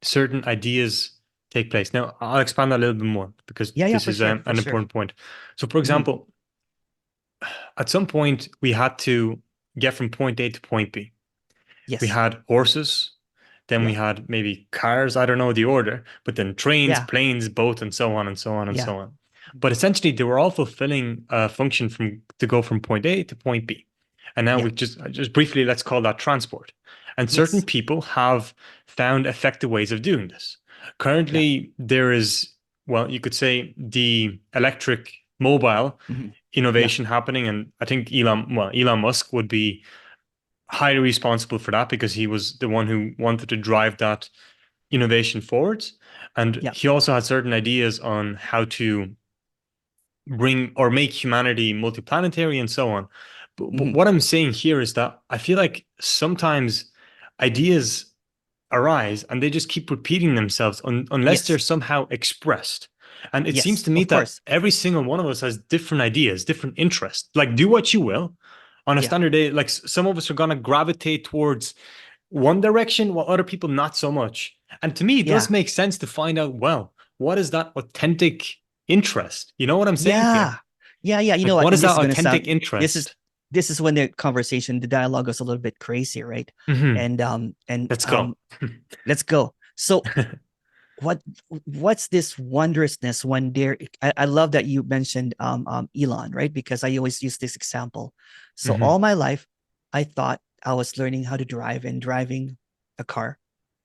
certain ideas take place? Now, I'll expand that a little bit more because Yeah, yeah, this for is sure, for an sure. important point. So, for Mhm. example, at some point, we had to get from point A to point B. We Yes. had horses, then we Yeah. had maybe cars, I don't know the order, but then trains, Yeah. planes, boats, and so on and so on and Yeah. so on. But essentially, they were all fulfilling a function to go from point A to point B. And now Yeah. we just briefly, let's call that transport. And certain Yes. people have found effective ways of doing this. Yeah. Currently, there is, well, you could say the electric mobile Mhm. Yeah. innovation happening. And I think Elon Musk would be highly responsible for that because he was the one who wanted to drive that innovation forwards. And Yeah. he also had certain ideas on how to bring or make humanity multiplanetary and so on. But Mhm. what I'm saying here is that I feel like sometimes ideas arise and they just keep repeating themselves unless they're Yes. somehow expressed. And it seems Yes. to me Of that course. every single one of us has different ideas, different interests. Like, do what you will on a Yeah. standard day. Like, some of us are going to gravitate towards one direction while other people not so much. And to me, it does Yeah. make sense to find out, well, what is that authentic interest? You know what I'm saying here? Yeah. Yeah. Yeah. You know Like, what? what And is this that is going to authentic sound, this is, interest? this is when the conversation, the dialogue goes a little bit crazy, right? Hmm. And Let's go. let's go. So what what's this wondrousness when I love that you mentioned Elon, right? Because I always use this example. So all Hmm. my life I thought I was learning how to drive and driving a car,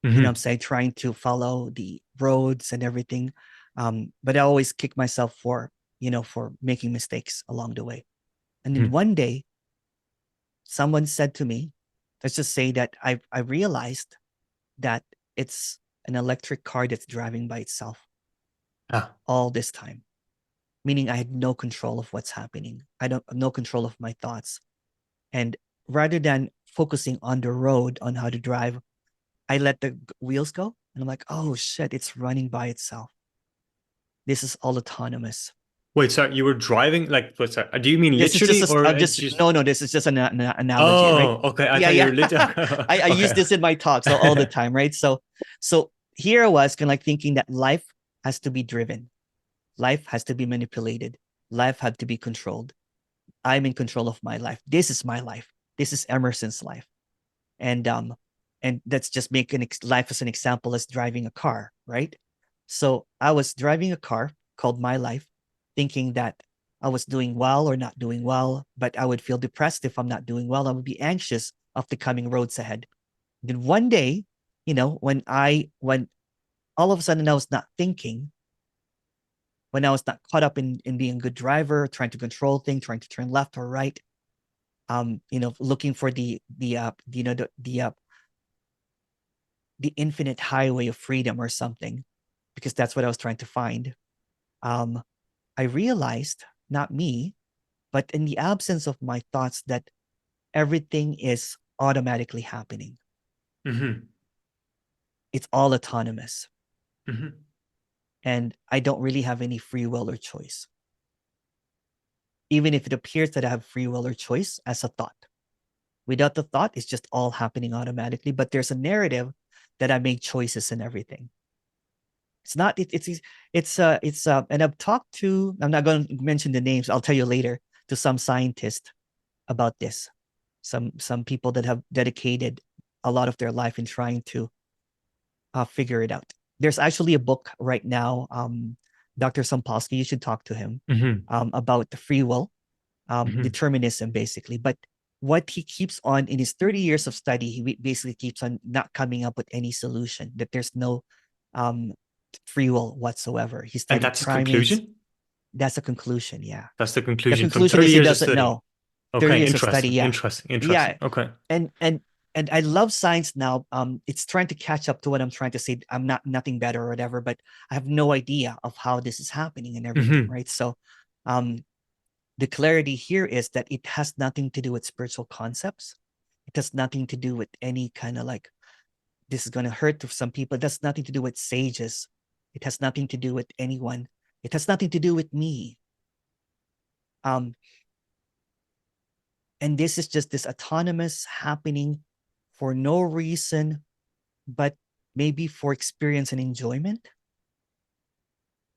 I'm Hmm. saying, trying to follow the roads and everything. But I always kick myself for for making mistakes along the way. And then one day someone said to me, let's just say that I realized that it's an electric car that's driving by itself Ah, all this time, meaning I had no control of what's happening. I don't no control of my thoughts. And rather than focusing on the road on how to drive, I let the wheels go and I'm like, oh shit, it's running by itself. This is all autonomous. wait, sorry, you were driving? Like, what's that? Do you mean This is just literally, or I'm it's just just? no no. This is just an analogy, right? Oh, okay. I Yeah, thought you yeah. were literally. I use Okay. this in my talks all the time, right? So here I was kind of like thinking that life has to be driven, life has to be manipulated, life had to be controlled. I'm in control of my life. This is my life. This is Emerson's life, and let's just make life as an example as driving a car, right? So I was driving a car called my life, thinking that I was doing well or not doing well, but I would feel depressed if I'm not doing well. I would be anxious of the coming roads ahead. Then one day, when all of a sudden I was not thinking, when I was not caught up in being a good driver, trying to control things, trying to turn left or right, looking for the infinite highway of freedom or something, because that's what I was trying to find. Um, I realized, not me, but in the absence of my thoughts, that everything is automatically happening. Hmm. It's all autonomous. Hmm. And I don't really have any free will or choice, even if it appears that I have free will or choice as a thought. Without the thought, it's just all happening automatically. But there's a narrative that I make choices in everything. It's not, and I've talked to, I'm not going to mention the names, I'll tell you later, to some scientists about this. Some people that have dedicated a lot of their life in trying to figure it out. There's actually a book right now, Dr. Sampolsky, you should talk to him, Hmm. about the free will, Hmm. determinism, basically. But what he keeps on in his 30 years of study, he basically keeps on not coming up with any solution, that there's no um, free will whatsoever. He And studied that's the primates. conclusion? That's a conclusion. Yeah. That's the The conclusion from conclusion 30 is he years of doesn't study. know. 30 Okay, years of study. interesting, Yeah. interesting, Yeah. interesting. Okay. And, and, and I love science now. It's trying to catch up to what I'm trying to say. I'm not nothing better or whatever, but I have no idea of how this is happening and everything, Hmm. right? So, um, the clarity here is that it has nothing to do with spiritual concepts. It has nothing to do with any kind of like, this is going to hurt to some people. It has nothing to do with sages. It has nothing to do with anyone. It has nothing to do with me. Um, and this is just this autonomous happening for no reason, but maybe for experience and enjoyment.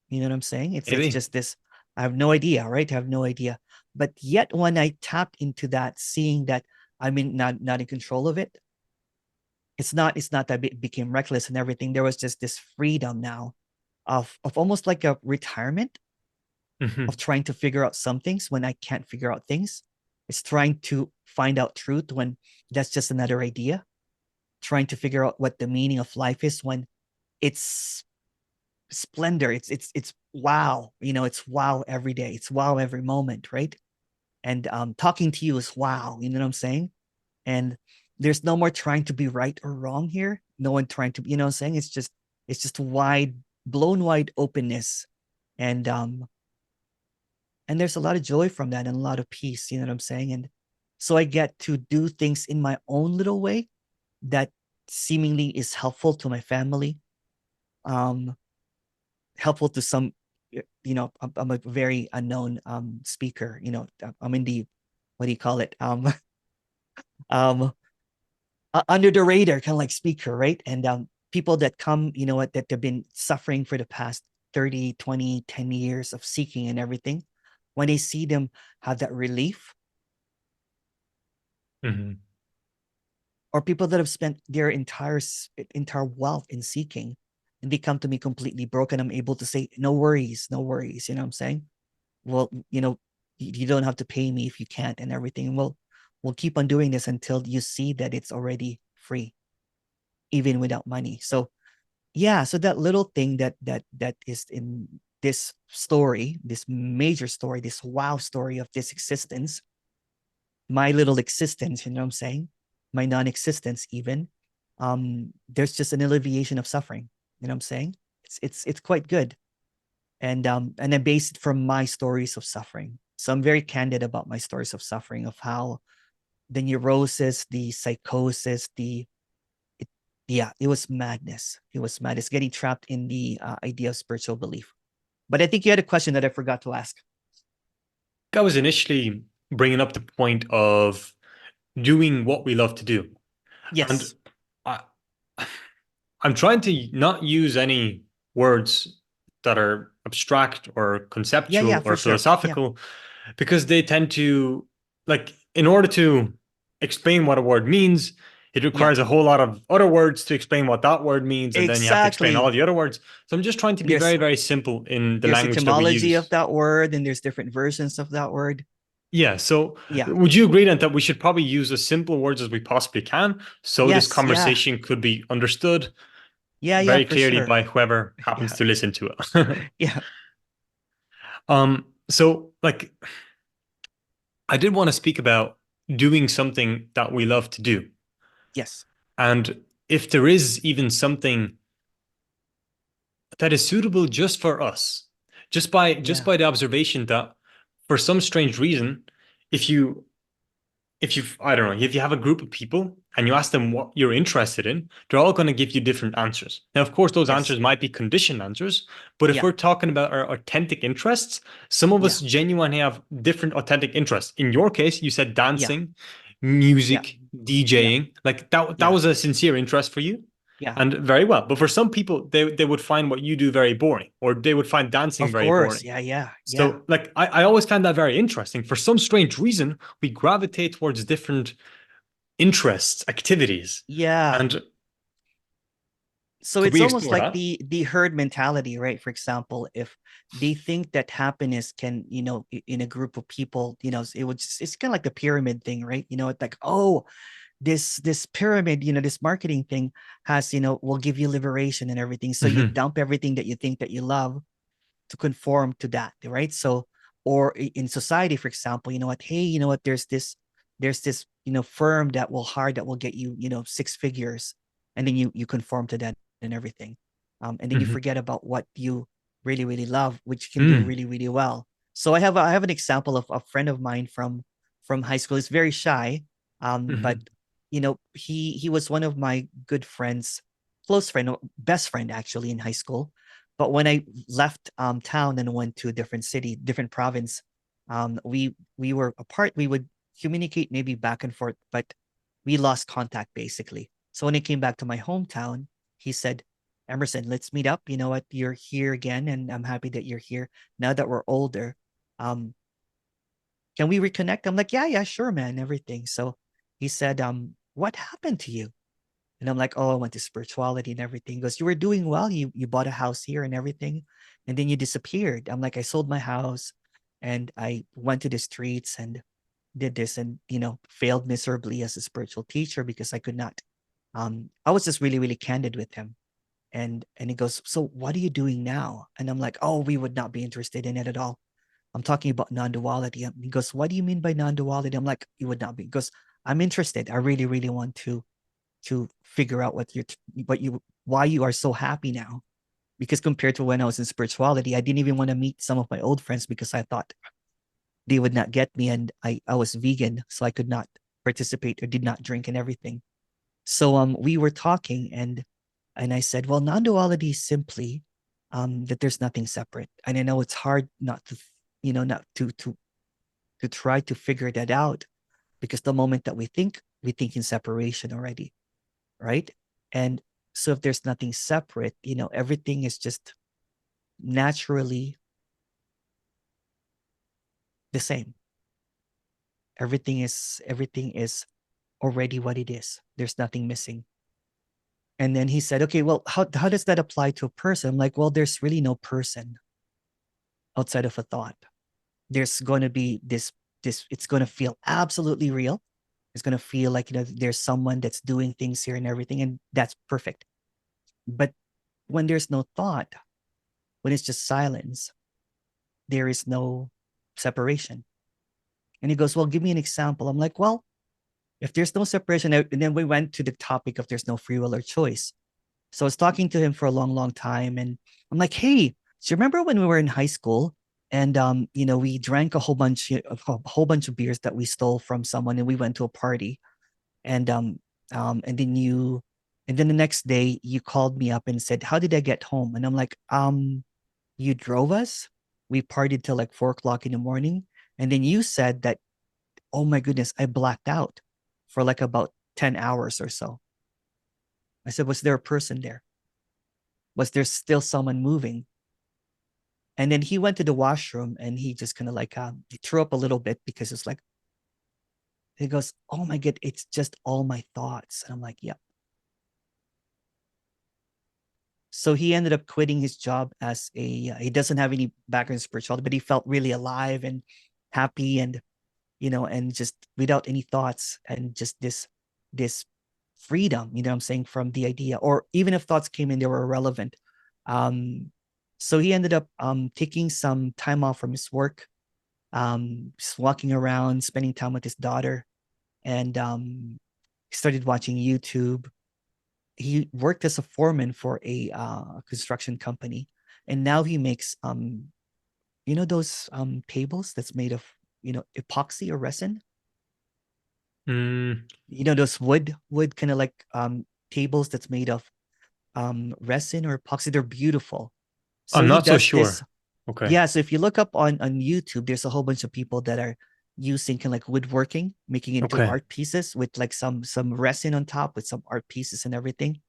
You know what I'm saying? It's Maybe. just this. I have no idea, right? I have no idea. But yet, when I tapped into that, seeing that I'm not in control of it, it's not that it became reckless and everything. There was just this freedom now of almost like a retirement of Hmm. trying to figure out some things when I can't figure out things. It's trying to find out truth when that's just another idea. Trying to figure out what the meaning of life is when it's splendor. It's wow. It's wow every day. It's wow every moment, right? And talking to you is wow. You know what I'm saying? And there's no more trying to be right or wrong here. No one trying to, you know what I'm saying? It's just blown wide openness. And and there's a lot of joy from that and a lot of peace, you know what I'm saying? So I get to do things in my own little way that seemingly is helpful to my family, um, helpful to some. I'm a very unknown speaker. I'm in the, what do you call it? Um, under the radar kind of like speaker, right? And people that come, that have been suffering for the past 30, 20, 10 years of seeking and everything, when they see them have that relief, Hmm. or people that have spent their entire wealth in seeking, and they come to me completely broken, I'm able to say, no worries, no worries. You know what I'm saying? Well, you don't have to pay me if you can't and everything. Well, we'll keep on doing this until you see that it's already free, even without money. So yeah, so that little thing that is in this story, this major story, this wow story of this existence, my little existence, you know what I'm saying? My non-existence even. There's just an alleviation of suffering. You know what I'm saying? It's quite good. And I base it from my stories of suffering. So I'm very candid about my stories of suffering, of how the neurosis, the psychosis, it, yeah, it was madness. It was madness, getting trapped in the idea of spiritual belief. But I think you had a question that I forgot to ask. I was initially bringing up the point of doing what we love to do. And Yes. I, I'm trying to not use any words that are abstract or Yeah, yeah, conceptual for or sure. Yeah. philosophical because they tend to, like, in order to explain what a word means, it Yeah. requires a whole lot of other words to explain what that word means, and then you have to explain all Exactly. the other words. So I'm just trying to be There's very, very simple in the there's language that we etymology of use. that word, and there's different versions of that word. Yeah, so Yeah. would you agree then that we should probably use as simple words as we possibly can so this Yes. Yeah. conversation could be understood Yeah. Yeah. very For clearly sure. by whoever happens Yeah. to listen to it? Yeah. So like I did want to speak about doing something that we love to do. Yes. And if there is even something that is suitable just for us, just Yeah. by the observation that for some strange reason, if you I don't know, if you have a group of people and you ask them what you're interested in, they're all going to give you different answers. Now, of course, those Yes. answers might be conditioned answers, but if Yeah. we're talking about our authentic interests, some of Yeah. us genuinely have different authentic interests. In your case, you said Yeah. dancing, Yeah. music, Yeah. DJing, like that Yeah. was a sincere interest for you. Yeah. And very well. But for some people, they would find what you do very boring, or they would find dancing Of very course. boring. Yeah. Yeah. Yeah. So, like, I always find that very interesting. For some strange reason, we gravitate towards different interests, activities. Yeah. And So could it's we almost explore like that? the herd mentality, right? For example, if they think that happiness can, in a group of people, it's kind of like the pyramid thing, right? It's like, oh, this pyramid, this marketing thing has, will give you liberation and everything. So you Hmm. dump everything that you think that you love to conform to that, right? So, or in society, for example, hey, there's this, firm that will hire, that will get you, six figures, and then you conform to that and everything. And then you Hmm. forget about what you really, really love, which you can do Mm. really, really well. So I have an example of a friend of mine from high school. He's very shy, but Hmm. he was one of my good friends, close friend, best friend actually in high school. But when I left town and went to a different city, different province, we were apart. We would communicate maybe back and forth, but we lost contact basically. So when I came back to my hometown, he said, Emerson, let's meet up. You know what? You're here again, and I'm happy that you're here. Now that we're older, um, can we reconnect? I'm like, yeah, yeah, sure, man, everything. So he said, what happened to you? And I'm like, oh, I went to spirituality and everything. He goes, you were doing well. You bought a house here and everything. And then you disappeared. I'm like, I sold my house and I went to the streets and did this, and, failed miserably as a spiritual teacher because I could not. I was just really, really candid with him. And he goes, so what are you doing now? And I'm like, oh, we would not be interested in it at all. I'm talking about non-duality. He goes, what do you mean by non-duality? I'm like, you would not be. Because I'm interested. I really, really want to figure out why you are so happy now. Because compared to when I was in spirituality, I didn't even want to meet some of my old friends because I thought they would not get me, and I was vegan, so I could not participate or did not drink and everything. So we were talking, and I said, well, non-duality is simply that there's nothing separate. And I know it's hard not to, not to try to figure that out, because the moment that we think in separation already, right? And so if there's nothing separate, everything is just naturally the same. Everything is already what it is. There's nothing missing. And then he said, okay, well, how does that apply to a person? I'm like, well, there's really no person outside of a thought. There's going to be this it's going to feel absolutely real. It's going to feel like, there's someone that's doing things here and everything, and that's perfect. But when there's no thought, when it's just silence, there is no separation. And he goes, well, give me an example. I'm like, well, if there's no separation, and then we went to the topic of there's no free will or choice. So I was talking to him for a long, long time. And I'm like, hey, do you remember when we were in high school and, we drank a whole bunch of beers that we stole from someone, and we went to a party, and, and then the next day you called me up and said, how did I get home? And I'm like, you drove us. We partied till like 4 o'clock in the morning. And then you said that, oh my goodness, I blacked out for like about 10 hours or so. I said, was there a person there? Was there still someone moving? And then he went to the washroom, and he just kind of like he threw up a little bit, because it's like, he goes, oh my God, it's just all my thoughts. And I'm like, yeah. So he ended up quitting his job as he doesn't have any background in spirituality, but he felt really alive and happy, and, and just without any thoughts, and just this freedom, I'm saying, from the idea, or even if thoughts came in, they were irrelevant. So he ended up taking some time off from his work, just walking around, spending time with his daughter, and started watching YouTube. He worked as a foreman for a construction company, and now he makes those tables that's made of epoxy or resin. Mm, Those wood kind of like tables that's made of resin or epoxy. They're beautiful. So I'm he not so does this. sure. Okay. Yeah, so if you look up on YouTube, there's a whole bunch of people that are using kind of like woodworking, making it into Okay. art pieces with like some resin on top with some art pieces and everything.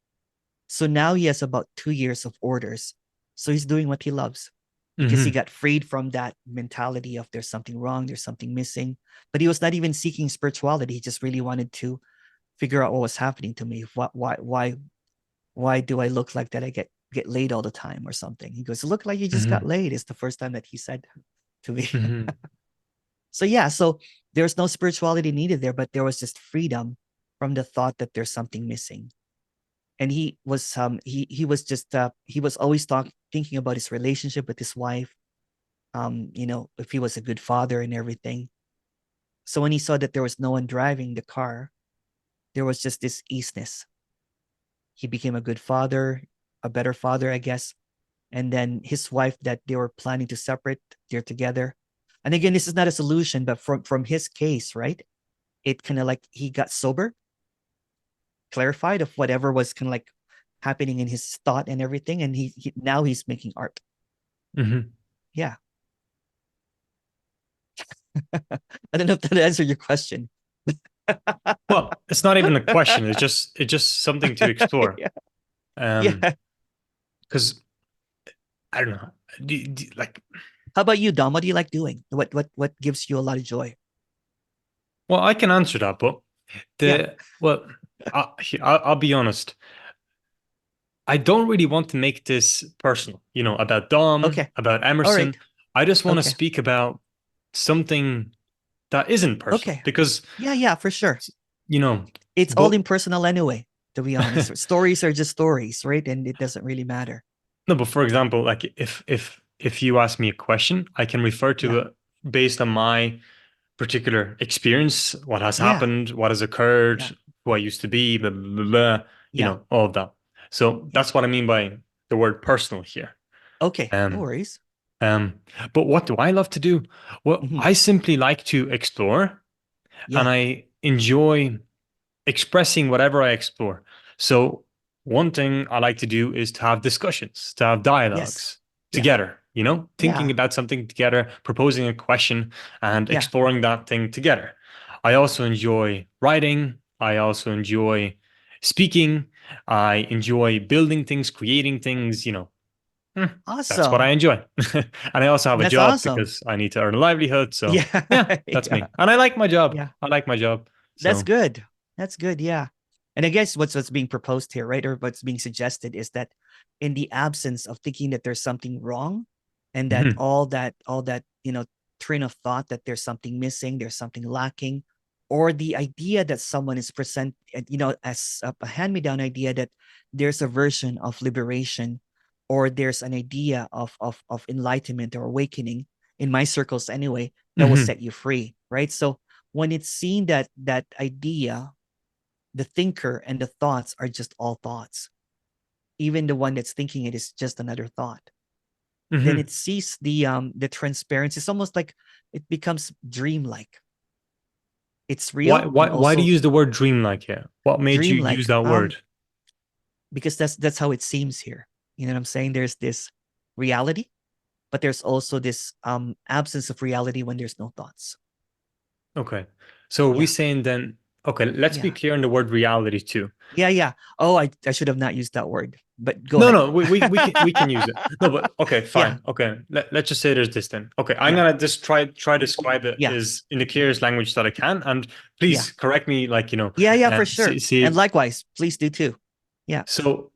So now he has about 2 years of orders. So he's doing what he loves, because he Hmm. got freed from that mentality of there's something wrong, there's something missing. But he was not even seeking spirituality. He just really wanted to figure out what was happening to me. Why do I look like that? I get laid all the time or something. He goes, look like you just got Hmm. laid. It's the first time that he said to me. Hmm. So yeah, so there's no spirituality needed there, but there was just freedom from the thought that there's something missing. And he was just he was always thinking about his relationship with his wife, if he was a good father and everything. So when he saw that there was no one driving the car, there was just this easiness. He became a good father, a better father, I guess. And then his wife, that they were planning to separate, they're together. And again, this is not a solution, but from his case, right? It kind of like he got sober, clarified of whatever was kind of like happening in his thought and everything, and he now he's making art. Hmm. Yeah. I don't know if that answered your question. Well, it's not even a question. It's just something to explore. Yeah. Um, Yeah. because I don't know. Like, How about you, Dom? What do you like doing? What gives you a lot of joy? well, I can answer that, but Yeah. well, I'll be honest. I don't really want to make this personal, about Dom, Okay. about All right. Emerson. I just want to Okay. speak about something that isn't personal Okay. because, Yeah, yeah, for sure. you know, It's all but impersonal anyway, to be honest. Stories are just stories, right? And it doesn't really matter. no, but for example, like if you ask me a question, I can refer Yeah. to it based on my particular experience, what has Yeah. happened, what has occurred, Yeah. who I used to be, blah, blah, blah, blah, Yeah. all of that. So Yeah. that's what I mean by the word personal here. Okay. No Um, worries. Um, but what do I love to do? Well, Mhm. I simply like to explore, and Yeah. I enjoy expressing whatever I explore. So one thing I like to do is to have discussions, to have Yes. dialogues Yeah. together, thinking Yeah. about something together, proposing a question and Yeah. exploring that thing together. I also enjoy writing. I also enjoy speaking. I enjoy building things, creating things. Hmm, that's what I Awesome. enjoy. And I also have a That's job awesome. because I need to earn a livelihood. So Yeah. yeah, that's Yeah. me. And I like my job. Yeah. I like my job. That's So good. That's good. Yeah. And I guess what's being proposed here, right? Or what's being suggested is that in the absence of thinking that there's something wrong and that mhm, all that, train of thought that there's something missing, there's something lacking, or the idea that someone is present, as a hand-me-down idea that there's a version of liberation or there's an idea of enlightenment or awakening in my circles anyway, that will mhm, set you free, right? So when it's seen that that idea, the thinker and the thoughts are just all thoughts, even the one that's thinking it is just another thought, then mhm. it sees the transparency. It's almost like it becomes dreamlike. It's Why real why and why do you also use the word dreamlike here? What made you use dreamlike, that word? because that's how it seems here. You know what I'm saying? There's this reality, but there's also this absence of reality when there's no thoughts. Okay. So are we Yeah. saying then, okay, let's be Yeah. clear on the word reality too. Yeah. Yeah. Oh, I should have not used that word, but go No, ahead. no, we can use it. No, but okay, Yeah. fine. Okay. Let's just say there's this then. Okay, I'm Yeah. gonna just try to describe it Yeah. as in the clearest language that I can. And Yeah. please correct me Yeah, yeah, for see, sure. And see likewise, please do too. Yeah. so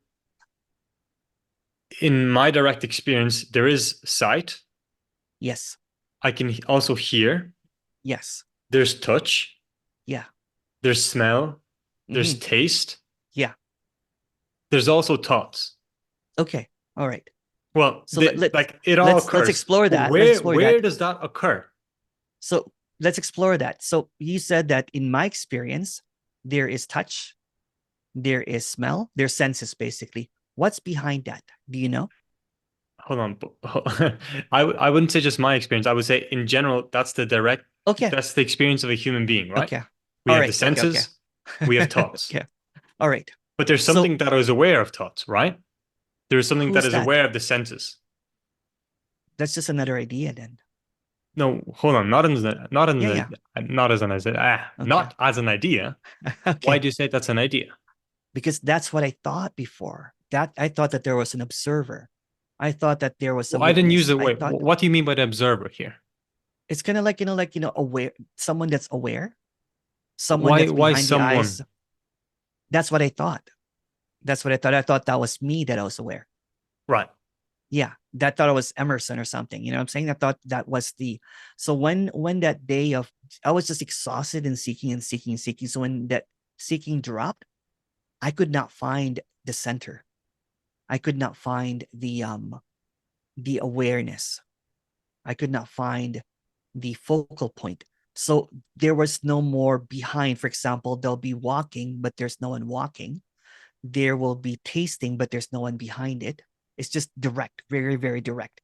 in my direct experience, there is sight. Yes. I can also hear. Yes. There's touch. Yeah. There's smell. There's Hmm. taste. Yeah. There's also thoughts. Okay. All right. Well, So let's like it all let's occurs. explore But that. Let's where explore that. where does that occur? So let's explore that. So you said that in my experience, there is touch, there is smell, there's senses basically. What's behind that? Do you know? Hold on. I wouldn't say just my experience. I would say in general, Okay. that's the experience of a human being, right? Okay. We All have the right. Okay. Okay. senses, we have thoughts, Okay. All right. but there's So something that is aware of thoughts, right? There's something that who's is that? aware of the senses. That's just another idea then. No, hold on. Yeah. Yeah. Not as an idea. Okay. Not as an idea. Why Okay. do you say that's an idea? Because that's what I thought before. That I thought that there was an observer. I thought that there was a Well, I didn't use witness. it. I Wait, thought what do you mean by the observer here? it's kind of like aware, someone that's aware, someone Why that's why behind the eyes. someone? That's what I thought. That's what I thought. I thought that was me that I was aware. Right. Yeah, that thought it was Emerson or something. You know what I'm saying? I thought that was the so when that day of I was just exhausted and seeking and seeking and seeking. So when that seeking dropped, I could not find the center. I could not find the awareness. I could not find the focal point. So there was no more behind. For example, they'll be walking, but there's no one walking. There will be tasting, but there's no one behind it. It's just direct, very, very direct.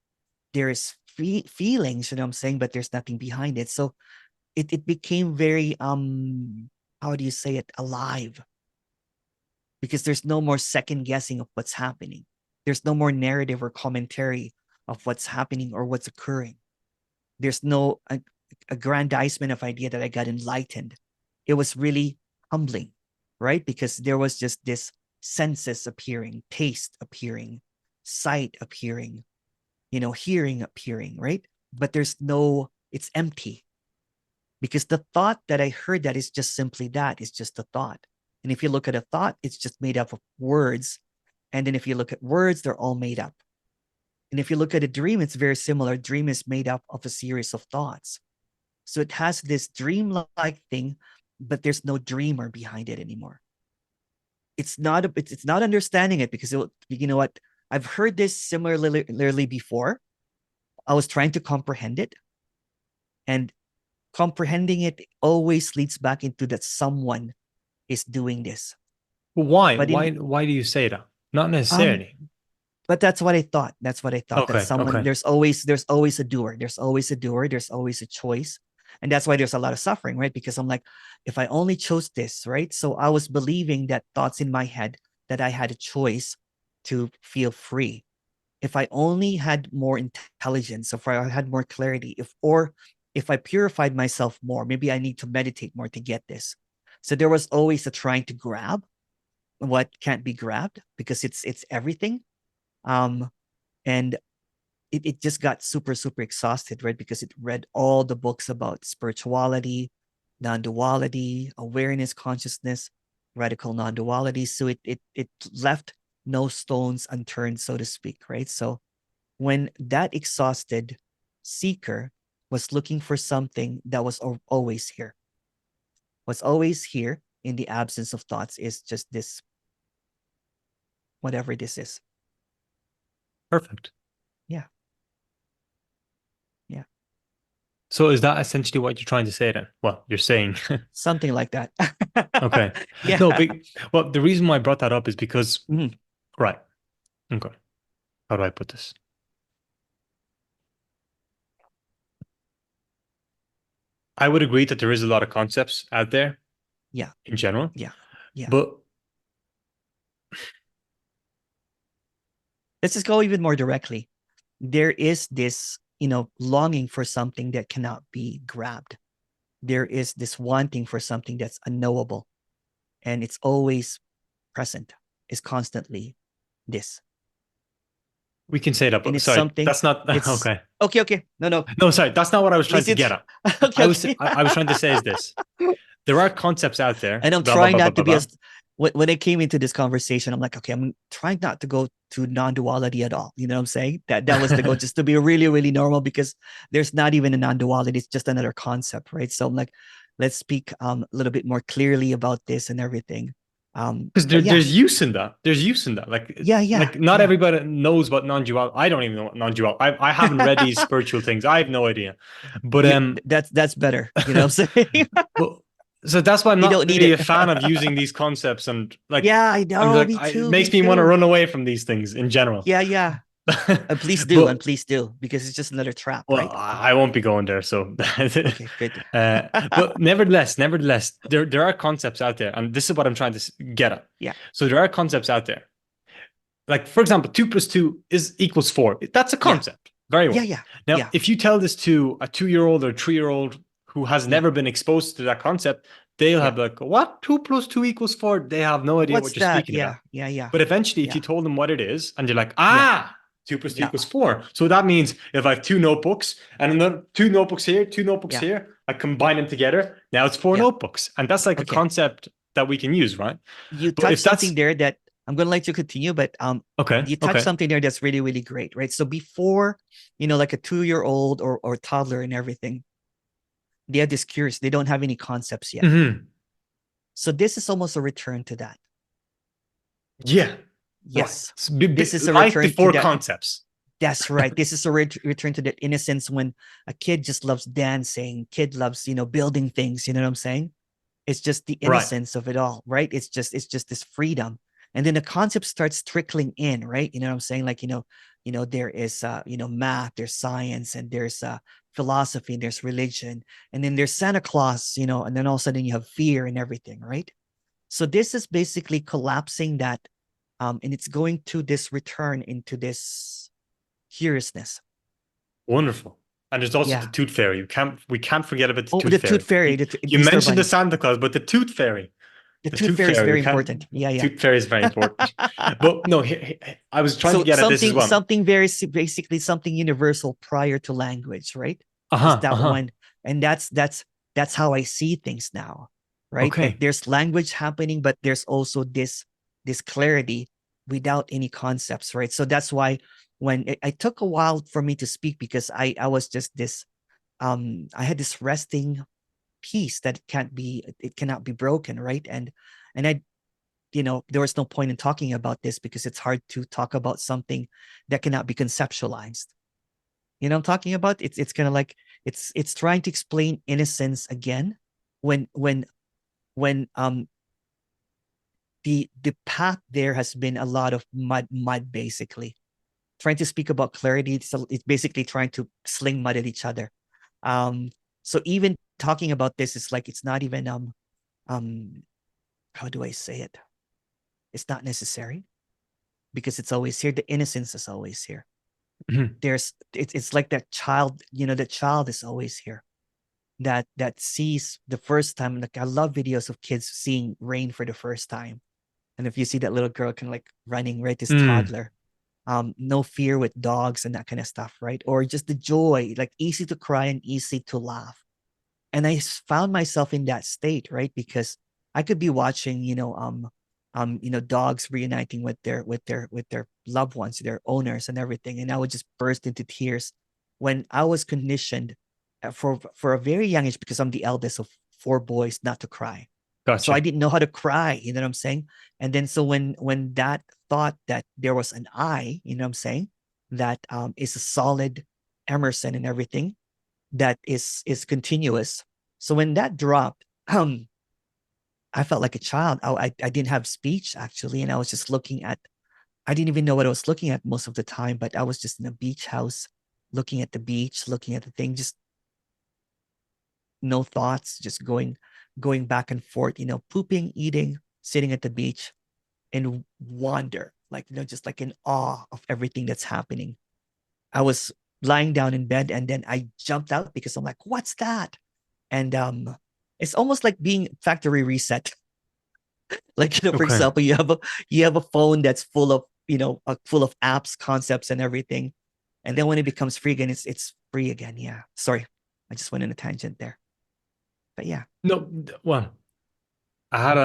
There is feelings, you know what I'm saying, but there's nothing behind it. So it became very how do you say it, alive, because there's no more second guessing of what's happening. There's no more narrative or commentary of what's happening or what's occurring. There's no aggrandizement of idea that I got enlightened. It was really humbling, right? Because there was just this senses appearing, taste appearing, sight appearing, hearing appearing, right? But there's no, it's empty, because the thought that I heard that is just simply that, is just a thought. And if you look at a thought, it's just made up of words. And then if you look at words, they're all made up. And if you look at a dream, it's very similar. A dream is made up of a series of thoughts. So it has this dream-like thing, but there's no dreamer behind it anymore. It's not understanding it, because you know what? I've heard this similarly before. I was trying to comprehend it, and comprehending it always leads back into that someone is doing this. Why? But in Why do you say that? Not um necessarily. But that's what I thought. That's what I thought. That Okay, someone okay. there's always a doer. There's always a doer. There's always a choice. And that's why there's a lot of suffering, right? Because I'm like, if I only chose this, right? So I was believing that thoughts in my head that I had a choice to feel free. If I only had more intelligence, if I had more clarity, if I purified myself more, maybe I need to meditate more to get this. So there was always a trying to grab what can't be grabbed because it's everything. Um, and it just got super, super exhausted, right? Because it read all the books about spirituality, non-duality, awareness, consciousness, radical non-duality. So it left no stones unturned, so to speak, right? So when that exhausted seeker was looking for something that was always here, what's always here in the absence of thoughts is just this, whatever this is. Perfect. Yeah. Yeah. So is that essentially what you're trying to say then? Well, you're saying. Something like that. Okay. Yeah. No, well, the reason why I brought that up is because, Mhm. right. Okay. How do I put this? I would agree that there is a lot of concepts out there Yeah. in general, Yeah. Yeah. but Let's just go even more directly. There is this, longing for something that cannot be grabbed. There is this wanting for something that's unknowable, and it's always present, is constantly this. we can say that. And But it's sorry, something, that's not it's okay. okay, okay. No, no. No, sorry, that's not what I was At trying least to get it's at. okay, okay. I was trying to say is this: there are concepts out there. And I'm Blah blah trying blah blah not to blah be blah. as when I came into this conversation, I'm like, okay, I'm trying not to go to non-duality at all. You know what I'm saying? That was the goal, just to be really, really normal, because there's not even a non-duality, it's just another concept, right? So I'm like, let's speak a little bit more clearly about this and everything. Because But yeah, there's use in that. There's use in that. yeah, yeah, Like not yeah. everybody knows what non-dual. I don't even know what non-dual. I haven't read these spiritual things. I have no idea. But That's better. You know what I'm saying? but so that's why I'm You not don't need really it. a fan of using these concepts and like Yeah, I I'm just know. like Me it too. Me makes me want to too. run away from these things in general. Yeah, yeah. And please do, But and please do, because it's just another trap, well, right? I won't be going there. So, Okay, good. but nevertheless, there are concepts out there, and this is what I'm trying to get at. Yeah, So there are concepts out there, like for example, 2 plus 2 is equals 4. That's a yeah, concept. Very yeah, well. yeah, Now, yeah, if you tell this to a 2-year-old or 3-year-old who has yeah, never been exposed to that concept, they'll yeah. have like, what? 2 plus 2 equals 4? They have no idea What's what you're that? speaking Yeah, about. yeah, yeah, But eventually, if yeah, you told them what it is, and they're like, yeah, 2 plus 2 yeah, equals 4. So that means if I have two notebooks and another two notebooks here, two notebooks yeah, here, I combine them together. Now it's four yeah. notebooks. And that's like a Okay. concept that we can use, right? You But touch if something that's there that I'm gonna let you continue, but okay, you touch okay. something there that's really, really great, right? So before, like a 2-year-old or toddler and everything, they have this curious, they don't have any concepts yet. Hmm. So this is almost a return to that. Yeah, right. Yes. It's This is a like return to before that. concepts. That's right. This is a return to that innocence when a kid just loves dancing, kid loves, building things, you know what I'm saying? It's just the Right. innocence of it all, right? It's just this freedom. And then the concept starts trickling in, right? You know what I'm saying? Like, there is math, there's science, and there's philosophy, and there's religion, and then there's Santa Claus, and then all of a sudden you have fear and everything, right? So this is basically collapsing that, and it's going to this return into this curiousness. Wonderful. And there's also the Yeah. tooth fairy. We can't forget about the Oh, tooth the tooth fairy. fairy, You Easter mentioned the bunny. Santa Claus, but the tooth fairy. The The tooth tooth fairy is fairy. We very can't. important. Yeah, yeah. Tooth fairy is very important. But no, I was trying to So get at this as well. something very basically something universal prior to language, right? Uh Is huh. Uh that huh. one? And that's how I see things now, right? Okay. There's language happening, but there's also this clarity without any concepts, right? So that's why when I took a while for me to speak, because I was just this I had this resting peace that it cannot be broken, right? And I there was no point in talking about this because it's hard to talk about something that cannot be conceptualized. You know what I'm talking about? It's kind of like it's trying to explain innocence again when the path there has been a lot of mud basically. trying to speak about clarity. It's basically trying to sling mud at each other. Um, so even talking about this is like it's not even um how do I say it? It's not necessary because it's always here. The innocence is always here. Mhm. It's like that child, the child is always here. That sees the first time. Like I love videos of kids seeing rain for the first time. And if you see that little girl kind of like running, right, this Mm. toddler, no fear with dogs and that kind of stuff, right? Or just the joy, like easy to cry and easy to laugh. And I found myself in that state, right? Because I could be watching, dogs reuniting with their loved ones, their owners, and everything, and I would just burst into tears when I was conditioned for a very young age because I'm the eldest of four boys not to cry. So I Gotcha. didn't know how to cry, you know what I'm saying? And then so when that thought that there was an I, you know what I'm saying, that is a solid Emerson and everything that is continuous. So when that dropped, I felt like a child. I didn't have speech actually, and I was just looking at. I didn't even know what I was looking at most of the time, but I was just in a beach house, looking at the beach, looking at the thing, just no thoughts, just going back and forth, pooping, eating, sitting at the beach, and wonder, like just like in awe of everything that's happening. I was lying down in bed, and then I jumped out because I'm like, "What's that?" And it's almost like being factory reset. Like, for Okay. example, you have a phone that's full of, full of apps, concepts, and everything. And then when it becomes free again, it's free again. Yeah. Sorry. I just went in a tangent there. But yeah. No, well, I had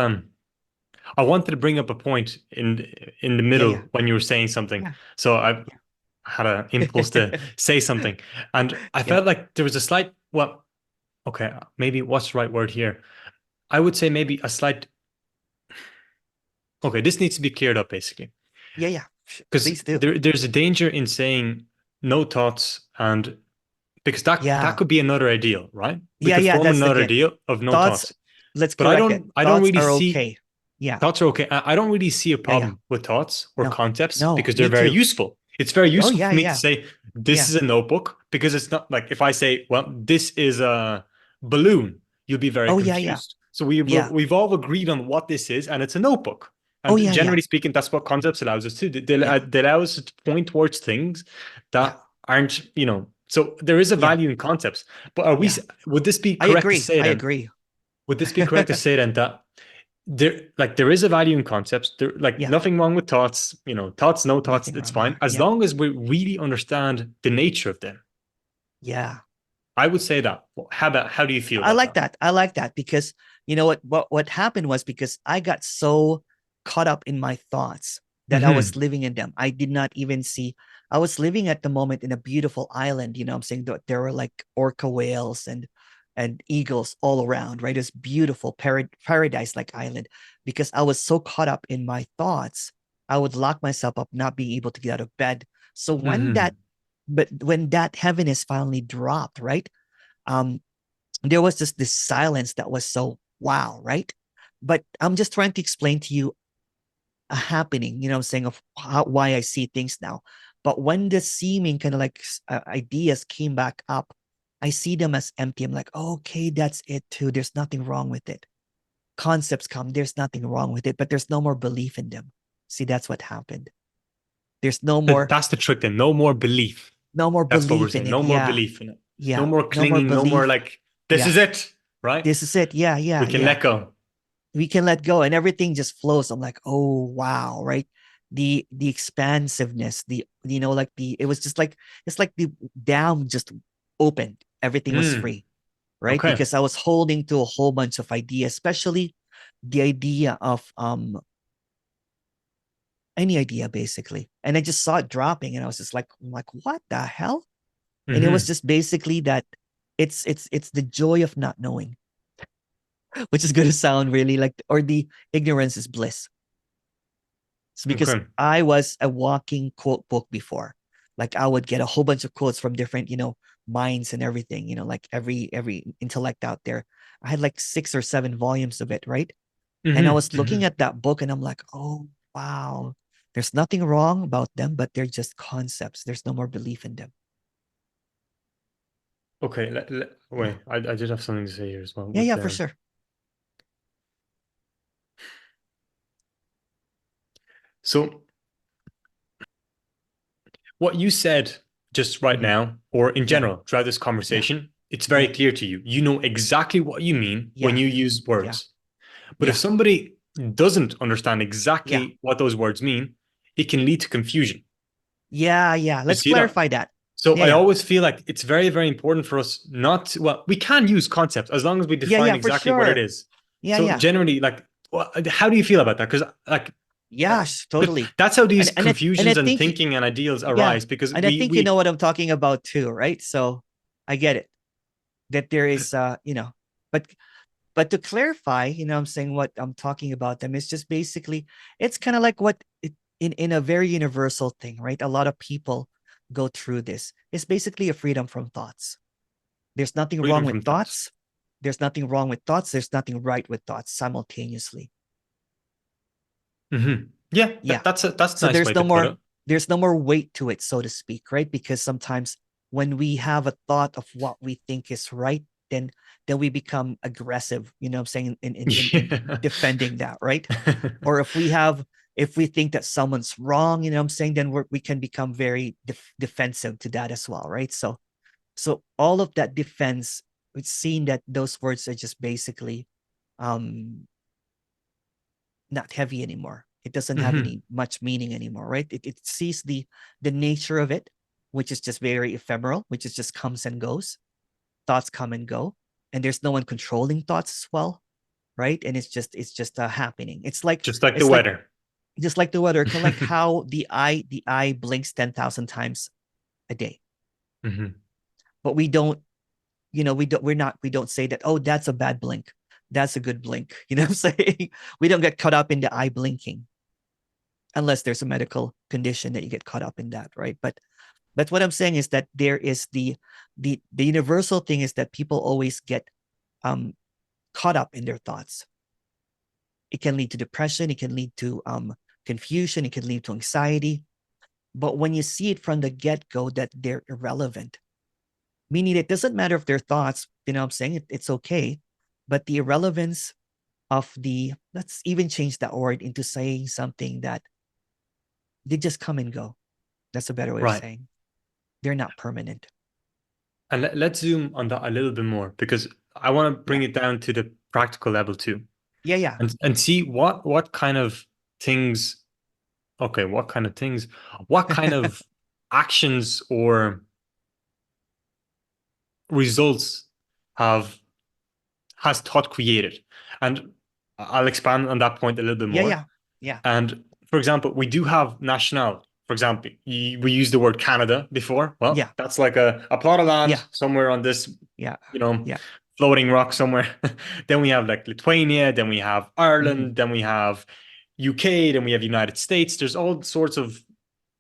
I wanted to bring up a point in the Yeah, middle yeah. when you were saying something. Yeah. So I Yeah. had an impulse to say something, and I Yeah. felt like there was a slight, well, okay, maybe what's the right word here? I would say maybe a slight, okay, this needs to be cleared up basically. Yeah, yeah. Because Please do. there's a danger in saying no thoughts, and because that Yeah. could be another ideal, right? We Yeah, could yeah, form that's the another thing. ideal of no Thoughts, thoughts. let's But correct it. I don't Thoughts really are see okay. Yeah. thoughts are okay. I don't really see a Yeah, yeah. problem with thoughts or No. concepts No, because they're me very too. useful. It's very Oh, useful yeah, for me to yeah. say this Yeah. is a notebook because it's not like if I say, well, this is a balloon, you'll be very Oh, yeah, yeah. confused. So Yeah. we've all agreed on what this is, and it's a notebook. Oh, And yeah, yeah. generally speaking, that's what concepts allows us to do. Yeah. They allow us to point towards things Yeah. that aren't, so there is a Yeah. value in concepts. But are we, Yeah. would this be I correct to agree. say I then? agree. Would this be correct to say then that there is a value in concepts. There like Yeah. nothing wrong with thoughts, thoughts, no thoughts, Nothing it's wrong fine. there. As Yeah. long as we really understand the nature of them. Yeah. I would say that. Well, how do you feel I about like that? that. I like that because you know what happened was because I got so caught up in my thoughts that I was Hmm. living in them. I did not even see. I was living at the moment in a beautiful island. I'm saying that there were like orca whales and eagles all around. Right, it's beautiful paradise like island. Because I was so caught up in my thoughts, I would lock myself up, not being able to get out of bed. So Hmm. when that heaviness finally dropped, right? Um, there was just this silence that was so wow, right? But I'm just trying to explain to you a happening, I'm saying, of why I see things now. But when the seeming kind of like ideas came back up, I see them as empty. I'm like, oh, okay, that's it too. There's nothing wrong with it. Concepts come, there's nothing wrong with it, but there's no more belief in them. See, that's what happened. There's no more, That's the trick then. No more belief. no more That's what we're belief in saying. it. No more Yeah, belief in it. No yeah, more no more clinging. No more belief. like, this Yeah, is it, right? this is it. Yeah, We yeah, can yeah. let go. We can let go and everything just flows. I'm like, oh wow, right? The expansiveness, like it was just like it's like the dam just opened. Everything was Hmm. free, right? Okay. Because I was holding to a whole bunch of ideas, especially the idea of any idea basically. And I just saw it dropping and I was just like, what the hell? And it was Hmm. just basically that it's the joy of not knowing, which is gonna sound really like, or the ignorance is bliss. It's because Okay. I was a walking quote book before. Like I would get a whole bunch of quotes from different, minds and everything, like every intellect out there. I had like 6 or 7 volumes of it, right? And I Hmm. was looking Hmm. at that book and I'm like, oh wow. There's nothing wrong about them, but they're just concepts. There's no more belief in them. Okay, Yeah. wait, I did have something to say here as well. Yeah, With yeah, for sure. so what you said just right Mhm. now, or in Yeah, general throughout this yeah, conversation, it's very yeah, clear to you. You know exactly what you mean when yeah, you use yeah, words. But if yeah, somebody doesn't understand yeah, exactly what those words mean, it can lead to confusion. yeah, yeah. You Let's see that? clarify that. So Yeah, I yeah, always feel like it's very, very important for us not to, well, we can use concepts as long as we yeah, define yeah, for exactly what it sure. is. Yeah, So yeah, generally, like, how do you feel about that? Because like, uh, because totally. that's how these And I confusions and think thinking and ideals yeah, arise. Because and I think you know we what I'm talking about too, right? So I get it that there is but to clarify, I'm saying what I'm talking about them is just basically it's kind of like in a very universal thing, right? A lot of people go through this. It's basically a freedom from thoughts. There's nothing wrong freedom with from thoughts. thoughts. There's nothing wrong with thoughts. There's nothing right with thoughts simultaneously. Yeah, Yeah. that's a So nice way to put it. there's no more weight to it, so to speak, right? Because sometimes when we have a thought of what we think is right, then we become aggressive, I'm saying in Yeah. defending that, right? Or if we think that someone's wrong, I'm saying, then we can become very defensive to that as well, right? So all of that defense, it's seen that those words are just basically um not heavy anymore. It doesn't have Mhm. any much meaning anymore, right? It sees the nature of it, which is just very ephemeral, which is just comes and goes. Thoughts come and go, and there's no one controlling thoughts as well, right? And it's just happening. Just like the It's like weather. just like the weather, kind of like how the eye blinks 10,000 times a day, Mhm. but we don't we don't say that, oh, that's a bad blink, that's a good blink. You know what I'm saying? We don't get caught up in the eye blinking unless there's a medical condition that you get caught up in that, right? But what I'm saying is that there is the universal thing is that people always get um caught up in their thoughts. It can lead to depression, it can lead to confusion, it can lead to anxiety. But when you see it from the get-go that they're irrelevant, meaning it doesn't matter if they're thoughts, I'm saying it's okay, but the irrelevance of the let's even change that word into saying something that they just come and go. That's a better way of Right. saying they're not permanent. And let's zoom on that a little bit more because I want to Yeah. bring it down to the practical level too, Yeah. Yeah. and see what kind of things. Okay, what kind of things? What kind of actions or results have has thought created? And I'll expand on that point a little bit Yeah. more. Yeah. Yeah. And for example, we do have nationality. For example, we used the word Canada before. Well, Yeah. that's like a plot of land Yeah. somewhere on this, Yeah. you know, Yeah. floating rock somewhere. Then we have like Lithuania, then we have Mhm. Ireland, then we have UK, then we have United States. There's all sorts of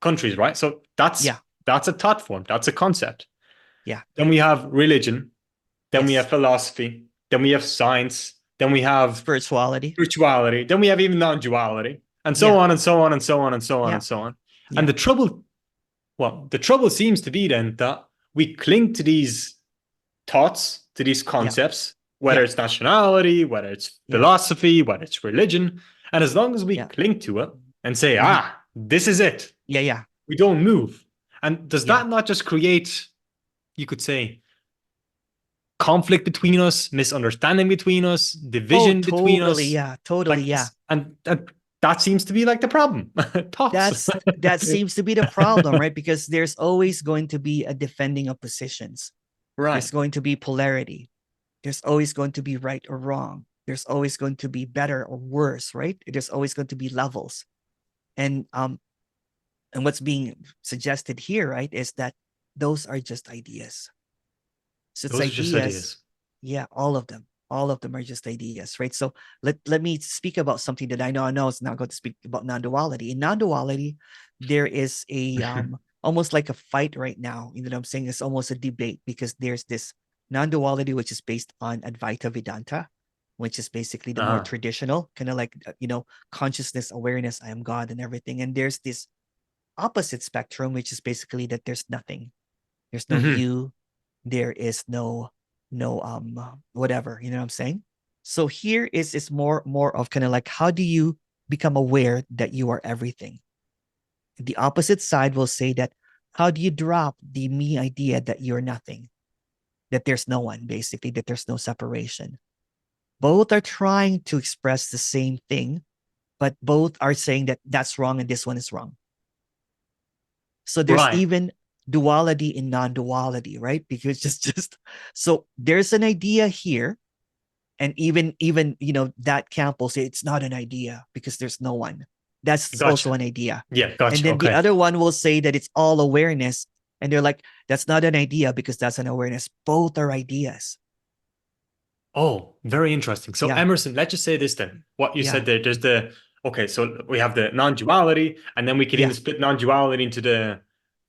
countries, right? So Yeah. that's a thought form, that's a concept. Yeah. Then we have religion, then we have Yes. philosophy, then we have science, then we have Spirituality. spirituality, then we have even non-duality, and so Yeah. on and so on and so on and so on Yeah. and so on. And Yeah. the trouble seems to be then that we cling to these thoughts, to these Yeah. concepts, whether Yeah. it's nationality, whether it's Yeah. philosophy, whether it's religion, and as long as we Yeah. cling to it and say, Mhm. this is it, Yeah. Yeah. we don't move. And does Yeah. that not just create, you could say, conflict between us, misunderstanding between us, Oh, division between totally. us? Yeah. Totally. Like, Yeah. and that seems to be like the problem. Thoughts. That seems to be the problem, right? Because there's always going to be a defending of positions. Right. There's going to be polarity. There's always going to be right or wrong. There's always going to be better or worse, right? There's always going to be levels. And what's being suggested here, right, is that those are just ideas. So it's Those are just ideas. ideas. Yeah, all of them. All of them are just ideas, right? So let me speak about something that I know it's not going to speak about non-duality. In non-duality, there is a almost like a fight right now. You know what I'm saying? It's almost a debate because there's this non-duality which is based on Advaita Vedanta, which is basically the more Uh-huh. traditional, kind of like, consciousness, awareness, I am God and everything. And there's this opposite spectrum, which is basically that there's nothing. There's no Hmm. you. There is no whatever, you know what I'm saying? So here is more of kind of like, how do you become aware that you are everything? The opposite side will say that, how do you drop the me idea that you're nothing, that there's no one, basically, that there's no separation? Both are trying to express the same thing, but both are saying that that's wrong and this one is wrong. So there's Right. even duality in non-duality, right? Because just so there's an idea here, and even that camp will say it's not an idea because there's no one. That's also Gotcha. an idea. Yeah, And gotcha. then the Okay. other one will say that it's all awareness, and they're like, that's not an idea because that's an awareness. Both are ideas. Oh, very interesting. So Yeah, Emerson, let's just say this then. What you yeah, said there, there's the okay, so we have the non-duality, and then we can yeah. even split non-duality into the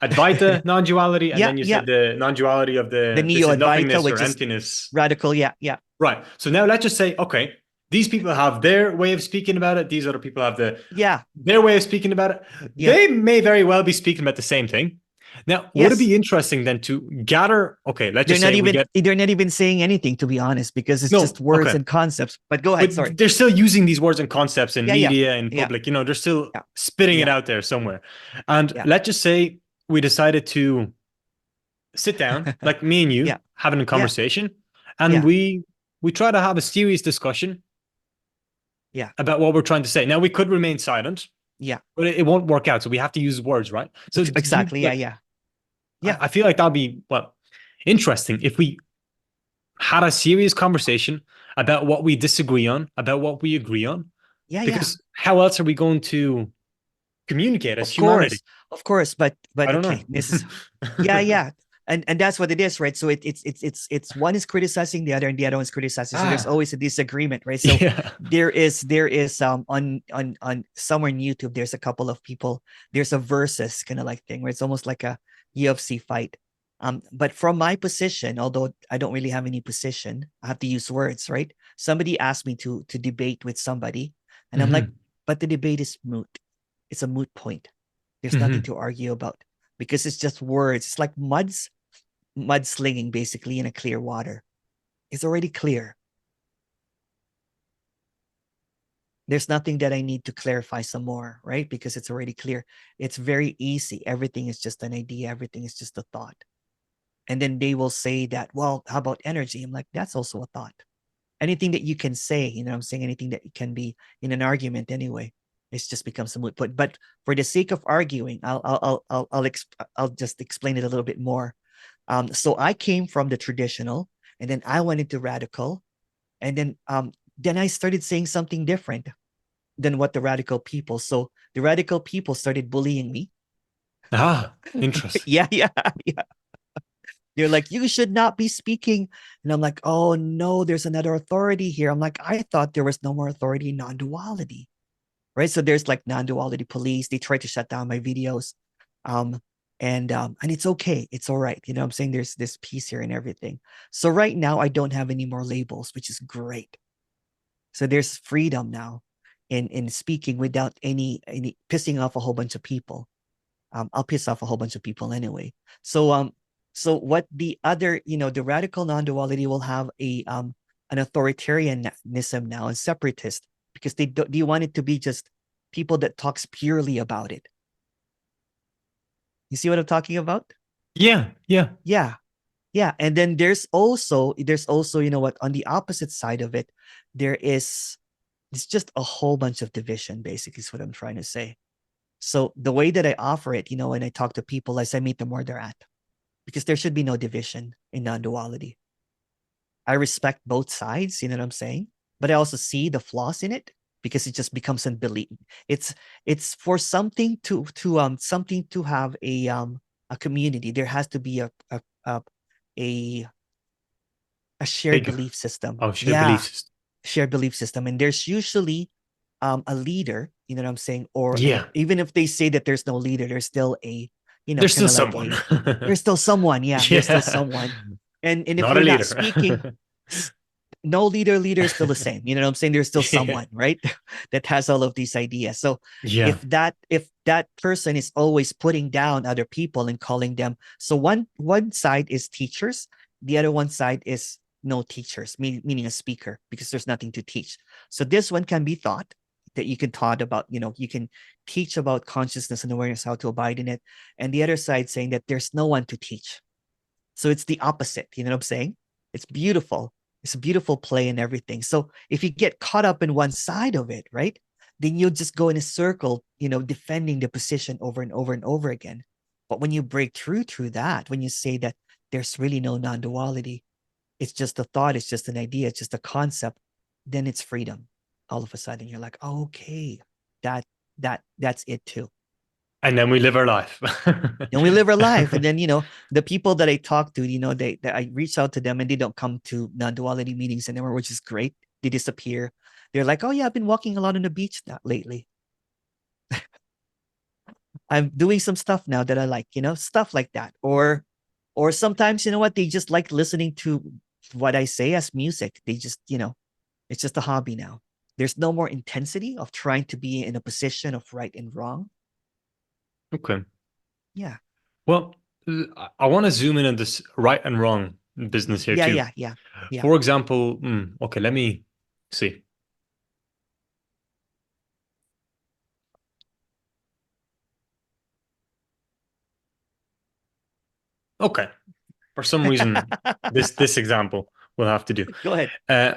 Advaita non-duality, and Yeah, then you yeah. said the non-duality of The the this neo is Advaita, nothingness or which is emptiness. radical. Yeah, yeah, Right. So now let's just say, okay, these people have their way of speaking about it. These other people have yeah, their way of speaking about it. yeah. They may very well be speaking about the same thing. Now, would it Yes. be interesting then to gather? Okay, let's They're just not say we even get they're not even saying anything, to be honest, because it's just no. words Okay, and concepts. But go ahead, but sorry. they're still using these words and concepts in Yeah, yeah, media and yeah, public. They're still yeah, spitting it yeah, out there somewhere. And yeah, let's just say we decided to sit down, like me and yeah, you, having a yeah, conversation, and yeah, we try to have a serious discussion yeah, about what we're trying to say. Now we could remain silent, yeah. but it won't work out. So we have to use words, right? So do you Exactly. Yeah, like? yeah, I yeah, I feel like that'd be well interesting if we had a serious conversation about what we disagree on, about what we agree on, yeah, yeah. because how else are we going to communicate as Of humanity? course, of course. But I don't okay, this is yeah, know. yeah. And that's what it is, right? So it's one is criticizing the other, and the other one's criticizing. So there's Ah, always a disagreement, right? So yeah. there is on somewhere on YouTube, there's a couple of people, there's a versus kind of like thing where it's almost like a UFC fight. But from my position, although I don't really have any position, I have to use words, right? Somebody asked me to debate with somebody, and I'm like, Hmm. but the debate is moot. It's a moot point. There's nothing Hmm. to argue about because it's just words. It's like mudslinging basically in a clear water. It's already clear. There's nothing that I need to clarify some more, right? Because it's already clear. It's very easy. Everything is just an idea. Everything is just a thought. And then they will say that, well, how about energy? I'm like, that's also a thought. Anything that you can say, I'm saying anything that can be in an argument anyway, it just becomes a moot point. But for the sake of arguing, I'll just explain it a little bit more. So I came from the traditional, and then I went into radical, and then I started saying something different than what the radical people. So the radical people started bullying me. Ah, interesting. Yeah, yeah, yeah. They're like, you should not be speaking. And I'm like, oh no, there's another authority here. I'm like, I thought there was no more authority in non-duality. Right. So there's like non-duality police. They try to shut down my videos. Um, and it's okay. It's all right. I'm saying there's this peace here and everything. So right now I don't have any more labels, which is great. So there's freedom now in speaking without any pissing off a whole bunch of people. I'll piss off a whole bunch of people anyway. So what the other, the radical non-duality will have an authoritarianism now and separatist, because they want it to be just people that talks purely about it. You see what I'm talking about? Yeah, yeah. Yeah. Yeah. And then there's also, what, on the opposite side of it, there is it's just a whole bunch of division, basically, is what I'm trying to say. So the way that I offer it, when I talk to people, as I meet them where they're at, because there should be no division in non-duality. I respect both sides, you know what I'm saying? But I also see the flaws in it because it just becomes unbelief. It's for something to have a community. There has to be a a shared Big. belief system. Oh, shared belief Yeah, system. shared belief system. And there's usually a leader, you know what I'm saying? Or Yeah. even if they say that there's no leader, there's still a, There's kind still of like someone. there's still someone. Yeah, there's still Yeah. someone. And if Not a you're not leader. speaking, no leader is still the same. You know what I'm saying? There's still someone, right? That has all of these ideas. So Yeah. if that person is always putting down other people and calling them, so one side is teachers, the other one side is no teachers, meaning a speaker, because there's nothing to teach. So this one can be thought, that you can taught about, you can teach about consciousness and awareness, how to abide in it. And the other side saying that there's no one to teach. So it's the opposite. You know what I'm saying? It's beautiful. It's a beautiful play and everything. So if you get caught up in one side of it, right, then you'll just go in a circle, defending the position over and over and over again. But when you break through that, when you say that there's really no non-duality, it's just a thought, it's just an idea, it's just a concept, then it's freedom. All of a sudden, you're like, oh, okay, that's it too. And then we live our life. And we live our life. And then, the people that I talk to, I reach out to them and they don't come to non-duality meetings anymore, which is great. They disappear. They're like, oh yeah, I've been walking a lot on the beach lately. I'm doing some stuff now that I like, stuff like that. Or sometimes, you know what, they just like listening to what I say as music. They just, it's just a hobby now. There's no more intensity of trying to be in a position of right and wrong. Okay. Yeah. Well, I want to zoom in on this right and wrong business here Yeah, too. yeah. For example, okay, let me see. Okay. For some reason, this example will have to do. Go ahead. Uh,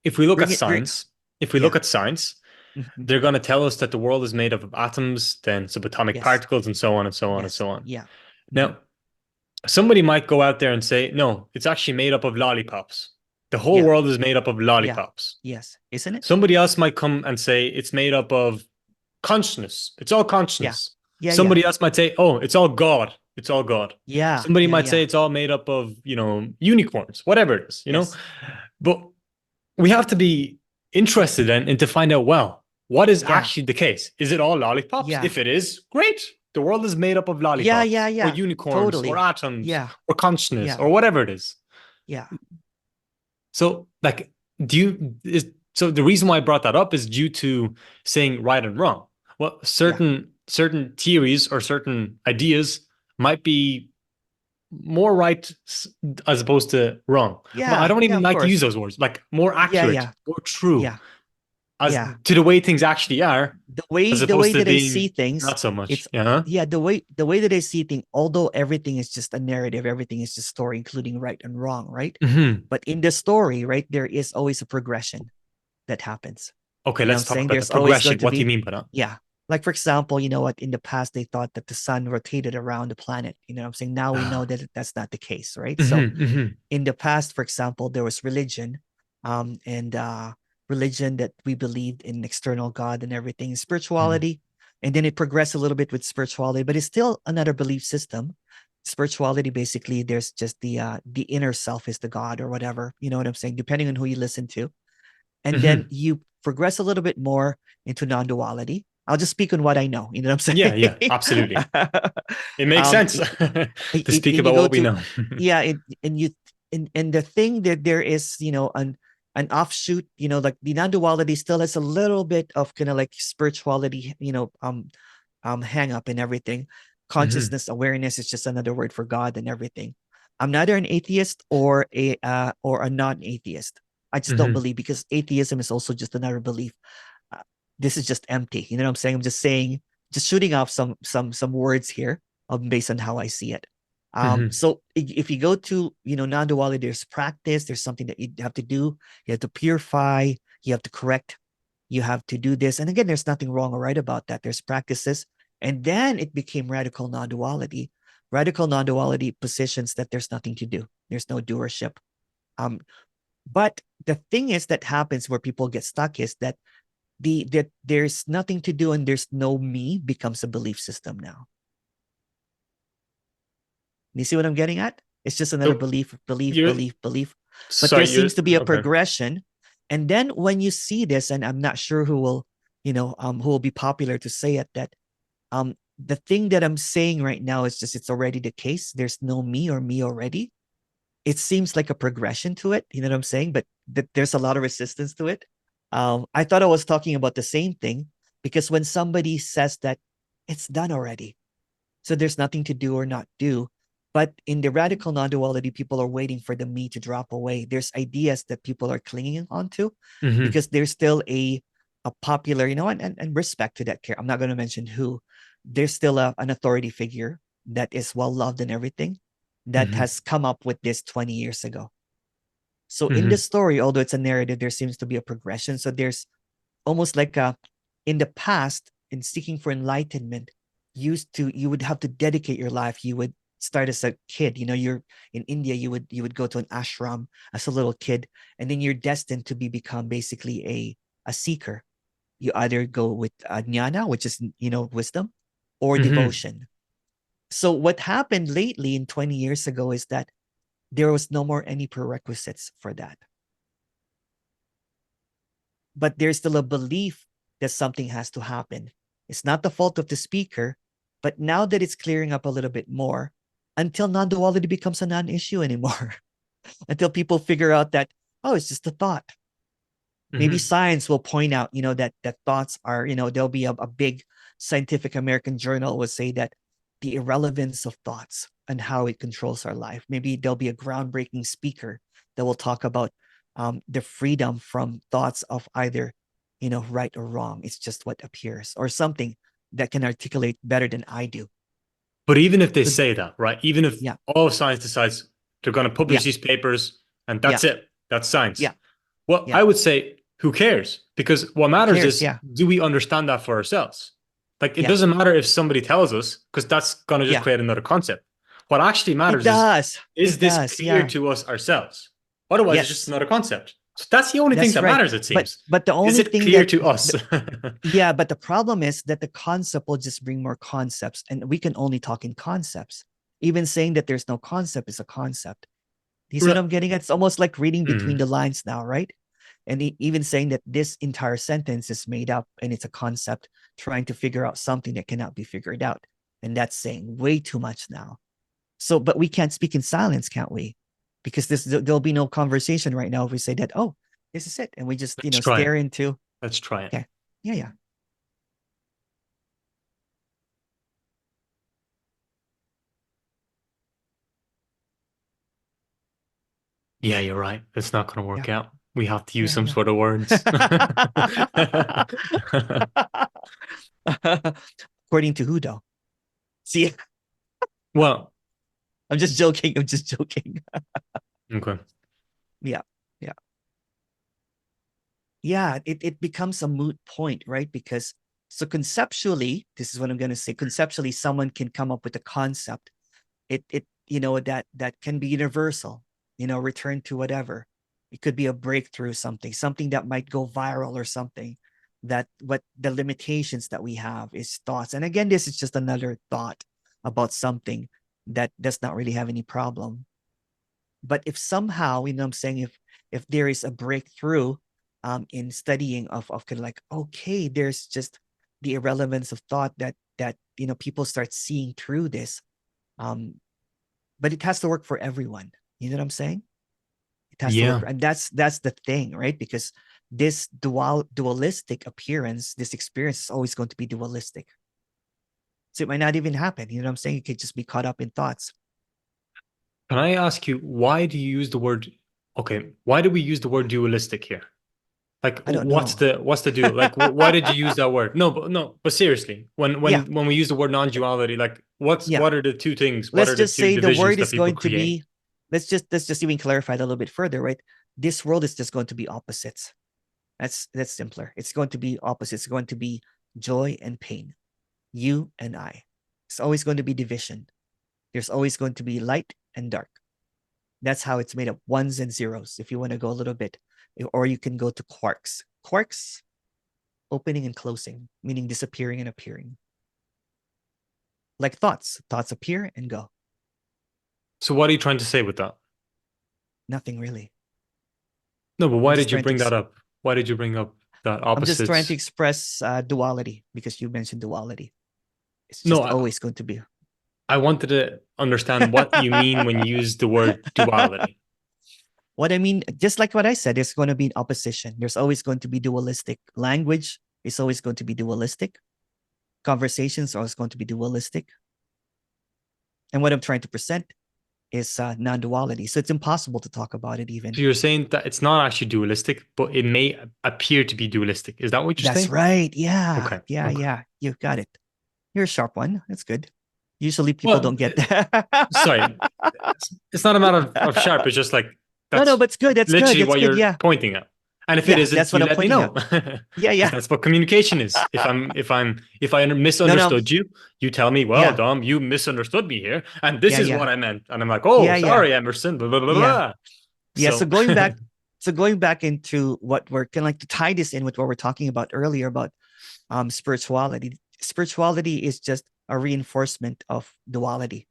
if we look at Bring it, bring. science, if we look Yeah. at science, Mhm. they're going to tell us that the world is made up of atoms, then subatomic Yes. particles, and so on and so on and Yes. so on. Yeah. Mhm. Now, somebody might go out there and say, no, it's actually made up of lollipops. The whole Yeah. world is made up of Yeah. lollipops. Yes. Isn't it? Somebody else might come and say it's made up of consciousness. It's all Yeah. consciousness. Yeah. Yeah. Somebody else might say, oh, it's all God. It's all God. Yeah. Somebody Yeah. might say Yeah. it's all made up of, unicorns, whatever it is. Yes. But we have to be interested in to find out, well, what is Yeah. actually the case? Is it all lollipops? Yeah. If it is, great. The world is made up of Yeah. Yeah. lollipops or Yeah. unicorns or Totally. atoms Yeah. or consciousness Yeah. or whatever it is. Yeah. So, like, so the reason why I brought that up is due to saying right and wrong. Well, Yeah. certain theories or certain ideas might be more right as opposed to wrong. Well, I Yeah. don't Yeah. even Of like to use course. those words, like more Yeah. accurate, Yeah. more true, Yeah. as Yeah. to the way things actually are, the as way the opposed way to that I see being things, not so much. it's Yeah. yeah, the way that I see things, although everything is just a narrative, everything is just story, including right and wrong, right? Hmm. But in the story, right, there is always a progression that happens. Okay, You know what let's I'm talk saying? about the There's always going progression. to What do you be, mean by that? yeah. Like for example, you know what, in the past they thought that the sun rotated around the planet. You know what I'm saying? Now we know that that's not the case, right? So Hmm. Hmm. in the past, for example, there was religion, and religion that we believed in external God and everything, spirituality, and then it progressed a little bit with spirituality, but it's still another belief system. Spirituality, basically, there's just the inner self is the God or whatever. You know what I'm saying? Depending on who you listen to, and then Hmm. you progress a little bit more into non-duality. I'll just speak on what I know. You know what I'm Yeah, saying? yeah, absolutely. It makes um, sense to speak and you about go what we to, know. yeah, and you and the thing that there is, an offshoot, like the non-duality still has a little bit of kind of like spirituality, hang up and everything. Hmm. Consciousness awareness is just another word for God and everything. I'm neither an atheist or a non-atheist. I just don't Hmm. believe, because atheism is also just another belief. uh, this is just empty. You know what I'm saying? I'm just saying, just shooting off some words here, based on how I see it. Hmm. So if you go to, non-duality, there's practice, there's something that you have to do. You have to purify, you have to correct, you have to do this. And again, there's nothing wrong or right about that. There's practices. And then it became radical non-duality. Radical non-duality positions that there's nothing to do. There's no doership. Um, but the thing is that happens where people get stuck is that that there's nothing to do and there's no me becomes a belief system now. You see what I'm getting at? It's just another So belief, belief, you're belief, belief. But sorry, there you're seems to be a okay. progression. And then when you see this, and I'm not sure who will, who will be popular to say it, that the thing that I'm saying right now is just it's already the case. There's no me or me already. it seems like a progression to it. You know what I'm saying? But there's a lot of resistance to it. I thought I was talking about the same thing, because when somebody says that it's done already, so there's nothing to do or not do. But in the radical non-duality, people are waiting for the me to drop away. There's ideas that people are clinging onto Mm-hmm. because there's still a popular, and respect to that care. I'm not going to mention who. There's still an authority figure that is well loved and everything, that Mm-hmm. has come up with this 20 years ago. So in the Mm-hmm. story, although it's a narrative, there seems to be a progression. So there's almost like in the past, in seeking for enlightenment, you would have to dedicate your life. You would start as a kid. You're in India, you would go to an ashram as a little kid, and then you're destined to become basically a seeker. You either go with jnana, which is wisdom, or Mm-hmm. devotion. So what happened lately in 20 years ago is that there was no more any prerequisites for that. But there's still a belief that something has to happen. It's not the fault of the speaker, but now that it's clearing up a little bit more, until non-duality becomes a non-issue anymore, until people figure out that, oh, it's just a thought. Maybe Mm-hmm. science will point out, that thoughts are, there'll be a big scientific American journal would say that the irrelevance of thoughts and how it controls our life. Maybe there'll be a groundbreaking speaker that will talk about the freedom from thoughts of either, right or wrong. It's just what appears, or something that can articulate better than I do. But even if they So say that, right? Even if yeah, all of science decides they're going to yeah, publish these papers and yeah, that's it, that's science. yeah, Well, yeah. I would say, who cares? Because what Who matters cares? is, Yeah, do we understand that for ourselves? Like, it yeah, doesn't matter if somebody tells us, because that's going to just yeah. create another concept. What actually It matters does. is It this does. clear Yeah. to us ourselves? Otherwise, it's just Yes. another concept. So that's the only thing That's that right. matters, it But seems. but the Is only it thing clear that to us? yeah, but the problem is that the concept will just bring more concepts, and we can only talk in concepts. Even saying that there's no concept is a concept. Do you see what I'm getting at? It's almost like reading between Mhm. the lines now, right? And even saying that this entire sentence is made up and it's a concept trying to figure out something that cannot be figured out. And that's saying way too much now. So, but we can't speak in silence, can't we? Because there'll be no conversation right now if we say that, oh, this is it. And we just, Let's try it. stare into, Let's try it. okay. Yeah, yeah. Yeah, you're right. It's not going to Yeah. work out. We have to use Yeah, some yeah. sort of words. According to who though? See, Well, I'm just joking. I'm just joking. okay. Yeah. Yeah. Yeah. It becomes a moot point, right? Because so conceptually, this is what I'm gonna say. Conceptually, someone can come up with a concept. That can be universal, return to whatever. It could be a breakthrough, something that might go viral or something. That what the limitations that we have is thoughts. And again, this is just another thought about something that does not really have any problem. But if somehow, I'm saying, if there is a breakthrough in studying of kind of like, okay, there's just the irrelevance of thought that people start seeing through this. um but it has to work for everyone. You know what I'm saying? It has to work Yeah. and that's the thing, right? Because this dualistic appearance, this experience is always going to be dualistic. So it might not even happen. You know what I'm saying? You could just be caught up in thoughts. Can I ask you, why do you use the word, okay, why do we use the word dualistic here? Like, I don't what's know. the dual? Like, why did you use that word? No, but seriously, when Yeah, when when we use the word non-duality, like, yeah. what are the two things? What Let's are the just two say the divisions word that is people going to create? be, let's just even clarify it a little bit further, right? This world is just going to be opposites. That's simpler. It's going to be opposites. It's going to be joy and pain, you and I. It's always going to be division. There's always going to be light and dark. That's how it's made up, ones and zeros. If you want to go a little bit, or you can go to quarks. Quarks, opening and closing, meaning disappearing and appearing. Like thoughts. Thoughts appear and go. So what are you trying to say with that? Nothing really. No, but I'm why just did you trying to bring that up? Why did you bring up that I'm just trying to opposites? express duality because you mentioned duality. It's No, just always going to be. I wanted to understand what you mean when you use the word duality. What I mean, just like what I said, there's going to be an opposition. There's always going to be dualistic. Language is always going to be dualistic. Conversations are always going to be dualistic. And what I'm trying to present is non-duality. So it's impossible to talk about it even. So you're saying that it's not actually dualistic, but it may appear to be dualistic. Is that what you're That's saying? right. Yeah. Okay. Yeah. Okay. Yeah. You've got it. You're a sharp one. That's good. Usually people Well, don't get that. sorry, it's not a matter of sharp. It's just like No, that's but it's good. That's good. literally That's what good. you're Yeah. pointing at. And if it Yeah. isn't, That's what you I'm let me pointing at. know. Yeah. Because Yeah. that's what communication is. If I No, no. misunderstood you, you tell me, well, Yeah. Dom, you misunderstood me here, and this Yeah. is what Yeah. I meant. And I'm like, oh, Yeah. Yeah. sorry, Emerson, blah blah blah Yeah. blah. Yeah. So So going back, into what we're kind of like to tie this in with what we're talking about earlier about spirituality. Spirituality is just a reinforcement of duality.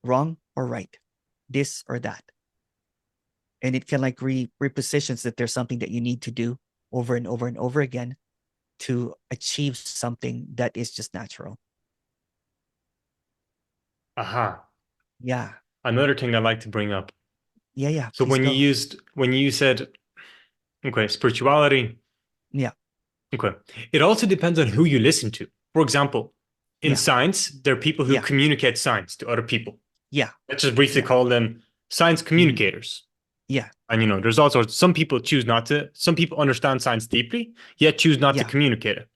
Wrong or right, this or that. And it can like repositions that there's something that you need to do over and over and over again to achieve something that is just natural. aha. Yeah. Another thing I'd like to bring up. Yeah. Yeah. So Please go. when you said, okay, spirituality, Yeah. okay, it also depends on who you listen to. For example, in Yeah. science, there are people who Yeah. communicate science to other people. Yeah. Let's just briefly Yeah. call them science communicators. Yeah. And there's all sorts. Some people choose not to. Some people understand science deeply, yet choose not to Yeah. communicate it.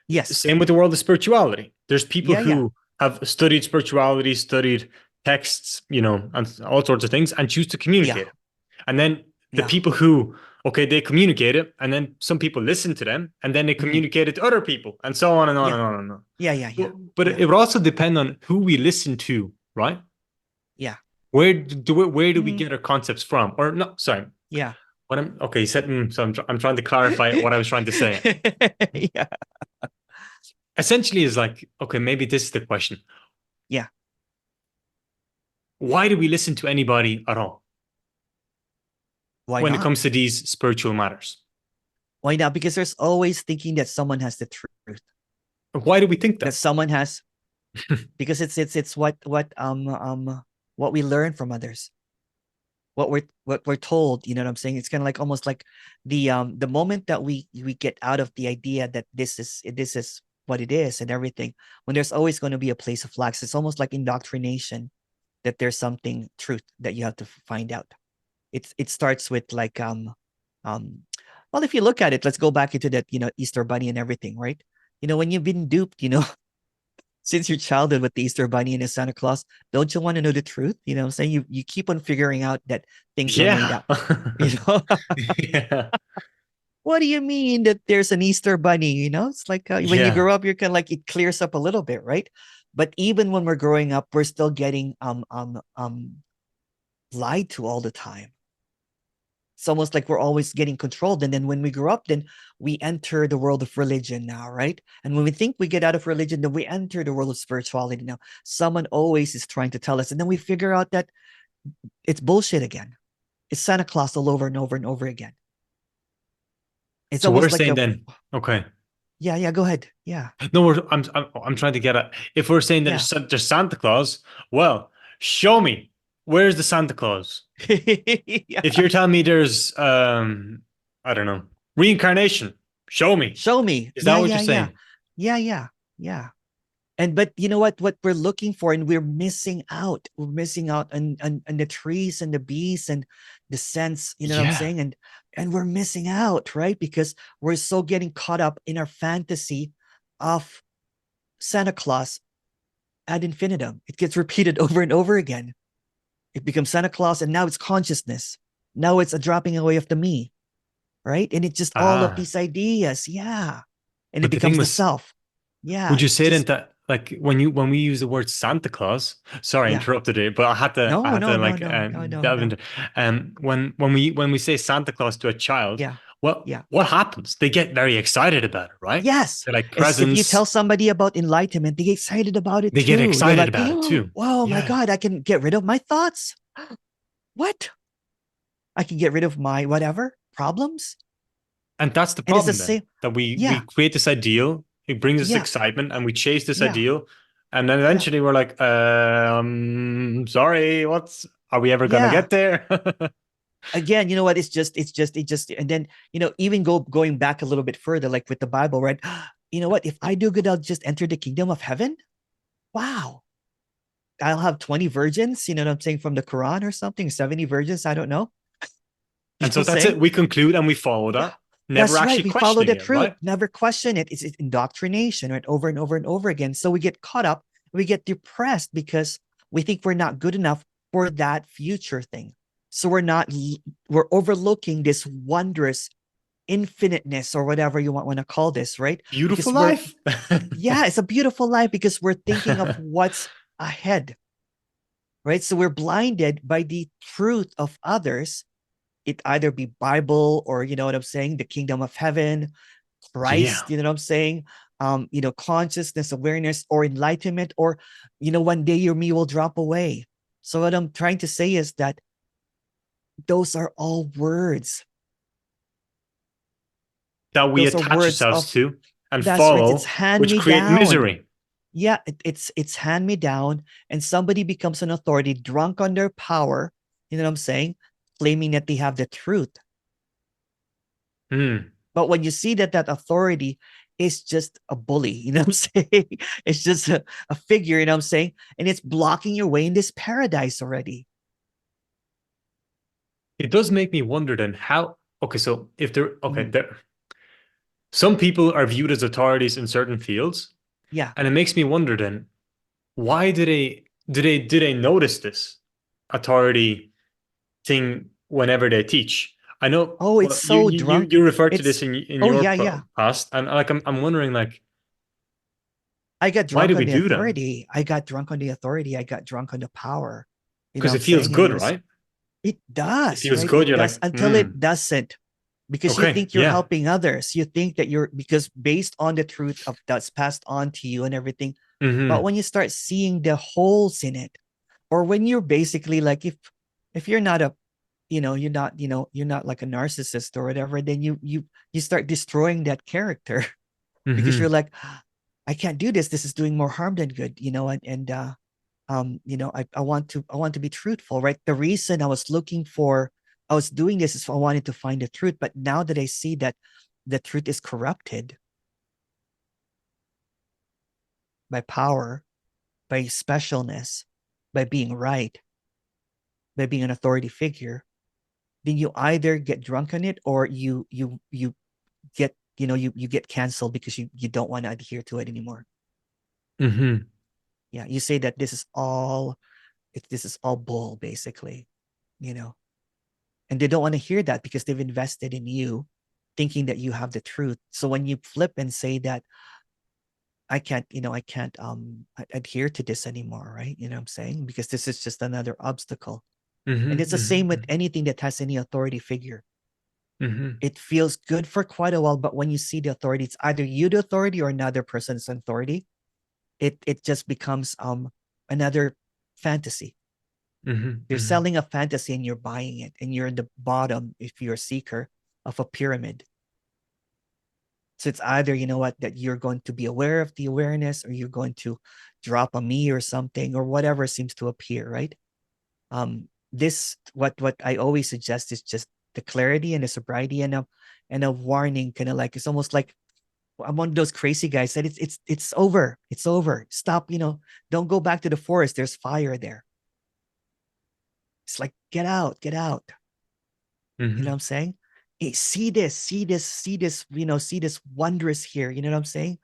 Yes. Same with the world of spirituality. There's people Yeah. Yeah. who have studied spirituality, studied texts, and all sorts of things, and choose to Yeah. communicate it. And then the Yeah. people who, okay, they communicate it, and then some people listen to them, and then they Mhm. communicate it to other people, and so on and on Yeah. and on and on. Yeah. Yeah. Yeah. But Yeah. it would also depend on who we listen to, right? Yeah. Where do we Mhm. get our concepts from? Or no, sorry. Yeah. What I'm okay, you said so I'm trying to clarify what I was trying to say. Yeah. Essentially is like, okay, maybe this is the question. Yeah. Why do we listen to anybody at all Why when it not? comes to these spiritual matters? Why not? Because there's always thinking that someone has the truth. Why do we think That that? someone has, because it's what we learn from others, what we're told. You know what I'm saying? It's kind of like almost like the moment that we get out of the idea that this is what it is and everything, when there's always going to be a place of flux. It's almost like indoctrination, that there's something truth that you have to find out. It starts with like um well, if you look at it, let's go back into that, Easter bunny and everything, right? When you've been duped, since your childhood with the Easter bunny and the Santa Claus, don't you want to know the truth? You know what I'm saying? You keep on figuring out that things are made Yeah. up. You know, Yeah. what do you mean that there's an Easter bunny? It's like when you Yeah. grow up, you're kind of like, it clears up a little bit, right? But even when we're growing up, we're still getting lied to all the time. It's almost like we're always getting controlled. And then when we grow up, then we enter the world of religion now, right? And when we think we get out of religion, then we enter the world of spirituality now. Someone always is trying to tell us. And then we figure out that it's bullshit again. It's Santa Claus all over and over and over again. It's So we're almost like saying then, okay. yeah, go ahead. Yeah. No, I'm trying to get at, if we're saying that Yeah. there's Santa Claus, well, show me, where's the Santa Claus? Yeah. If you're telling me there's I don't know, reincarnation, show me. Show me. Is that Yeah, what yeah, you're yeah. saying? Yeah. But you know what we're looking for, and we're missing out. We're missing out on the trees and the bees and the scents, you know what I'm Yeah. saying? And we're missing out, right? Because we're so getting caught up in our fantasy of Santa Claus ad infinitum. It gets repeated over and over again. It becomes Santa Claus, and now it's consciousness. Now it's a dropping away of the me, right? And it's just all of Ah, these ideas. Yeah. And it but the thing becomes the was, self. Yeah. would you It's say then just, that like when we use the word Santa Claus, sorry, I yeah. interrupted it, but I No, had no, to no, like no, no, no, delve no. into when we say Santa Claus to a child, Yeah. well, Yeah. what happens? They get very excited about it, right? Yes. They're like As if you tell presents. somebody about enlightenment, they get excited about it They get too. They're excited like, about it oh, too. wow, my Yeah. God, I can get rid of my thoughts. What? I can get rid of my whatever problems. And that's the And it's the problem then, same. that we Yeah. create this ideal, it brings us Yeah. excitement, and we chase this Yeah. ideal, And then Yeah. eventually we're like, sorry, are we ever gonna Yeah. get there? Again, you know what? It just, and then, even going back a little bit further, like with the Bible, right? You know what? If I do good, I'll just enter the kingdom of heaven. Wow. I'll have 20 virgins, you know what I'm saying, from the Quran or something, 70 virgins. I don't know. You know And what so I'm that's it. saying? We conclude and we follow Yeah. that, never That's right. actually We follow questioning the it, truth, right? never question it. It's indoctrination, right? Over and over and over again. So we get caught up, we get depressed because we think we're not good enough for that future thing. So we're overlooking this wondrous infiniteness or whatever you want to call this, right? Beautiful Because we're, life. yeah, it's a beautiful life because we're thinking of what's ahead, right? So we're blinded by the truth of others. It either be Bible or, you know what I'm saying, the kingdom of heaven, Yeah. Christ, you know what I'm saying? Consciousness, awareness, or enlightenment, or, one day your me will drop away. So what I'm trying to say is that those are all words. That we Those are attach words ourselves of, to and that's right. It's follow, hand which me create down. misery. Yeah, it's hand me down, and somebody becomes an authority, drunk on their power. You know what I'm saying? Claiming that they have the truth. Hmm. But when you see that that authority is just a bully, you know what I'm saying? It's just a figure, you know what I'm saying? And it's blocking your way in this paradise already. It does make me wonder then how, okay, so if there, okay, Mhm. there, some people are viewed as authorities in certain fields, Yeah. and it makes me wonder then, why do they notice this authority thing whenever they teach? I know, Oh, it's well, you so you you drunk. you referred to this It's, in oh, your yeah, yeah. past, and like I'm wondering like, I got why drunk do on we the do that? authority. I got drunk on the authority. I got drunk on the power. You know Because what it I'm feels saying? And good, there's, right? it It does, feels right? good. It You're does like, until it doesn't, because you okay, think you're yeah. helping others. You think that you're, because based on the truth of that's passed on to you and everything. But Mm-hmm. when you start seeing the holes in it, or when you're basically like, if you're not a, you're not like a narcissist or whatever, then you start destroying that character because you're Mm-hmm. like, I can't do this. This is doing more harm than good, and I want to be truthful, right? The reason I was doing this is I wanted to find the truth. But now that I see that the truth is corrupted by power, by specialness, by being right, by being an authority figure, then you either get drunk on it or you get, you get canceled because you don't want to adhere to it anymore. Mm-hmm. Yeah, you say that this is all bull, basically, you know. And they don't want to hear that because they've invested in you thinking that you have the truth. So when you flip and say that I can't adhere to this anymore, right? You know what I'm saying? Because this is just another obstacle. And it's Mm-hmm. the same with Mm-hmm. anything that has any authority figure. Mm-hmm. It feels good for quite a while, but when you see the authority, it's either you the authority or another person's authority. It just becomes another fantasy. Mm-hmm. You're Mm-hmm. selling a fantasy and you're buying it, and you're in the bottom if you're a seeker of a pyramid. So it's either, you know what, that you're going to be aware of the awareness, or you're going to drop a me or something, or whatever seems to appear, right? This what I always suggest is just the clarity and the sobriety, and a warning, kind of like, it's almost like I'm one of those crazy guys that it's over. It's over. Stop, don't go back to the forest. There's fire there. It's like, get out, get out. You know what Mm-hmm. I'm saying? Hey, see this wondrous here. You know what I'm saying?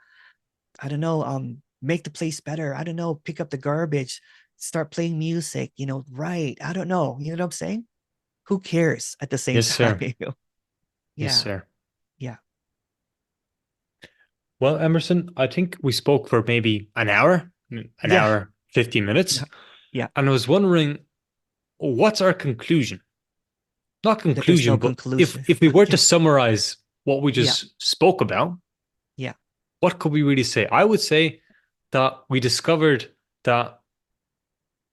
I don't know, make the place better. I don't know, pick up the garbage, start playing music, right. I don't know. You know what I'm saying? Who cares at the same Yes, time? sir. Yes, Yeah. sir. Yeah. Well, Emerson, I think we spoke for maybe an Yeah. hour, 15 minutes. Yeah. Yeah. And I was wondering, what's our conclusion? Not That there's conclusion, no but if conclusion. if we were to Yeah. summarize what we Yeah. just spoke about, Yeah. what could we really say? I would say that we discovered that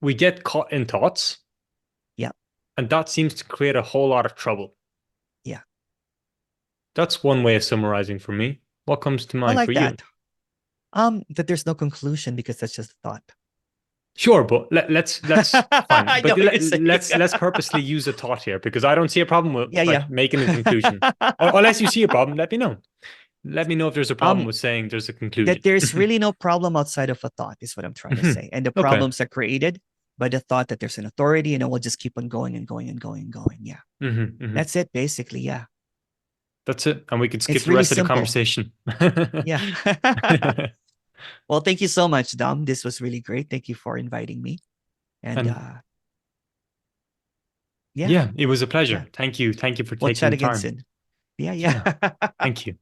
we get caught in thoughts, Yeah. and that seems to create a whole lot of trouble. Yeah. That's one way of summarizing for me. What comes to I mind for like you? that. That there's no conclusion because that's just a thought. Sure, but let's fine. I know But what you're saying. let's purposely use a thought here because I don't see a problem with Yeah, like yeah. making a conclusion. Or, unless you see a problem, let me know. Let me know if there's a problem Um, with saying there's a that conclusion. there's really no problem outside of a thought is what I'm trying to say. And the Okay. problems are created by the thought that there's an authority and it will just keep on going and going and going and going. Yeah. That's it basically. Yeah. That's it. And we could skip It's the really rest of the simple. conversation. Yeah. Well, thank you so much, Dom. This was really great. Thank you for inviting me. And And yeah, yeah, it was a yeah. pleasure. Thank you. Thank you for We'll taking chat the again time. soon. Yeah, Yeah. yeah. Thank you.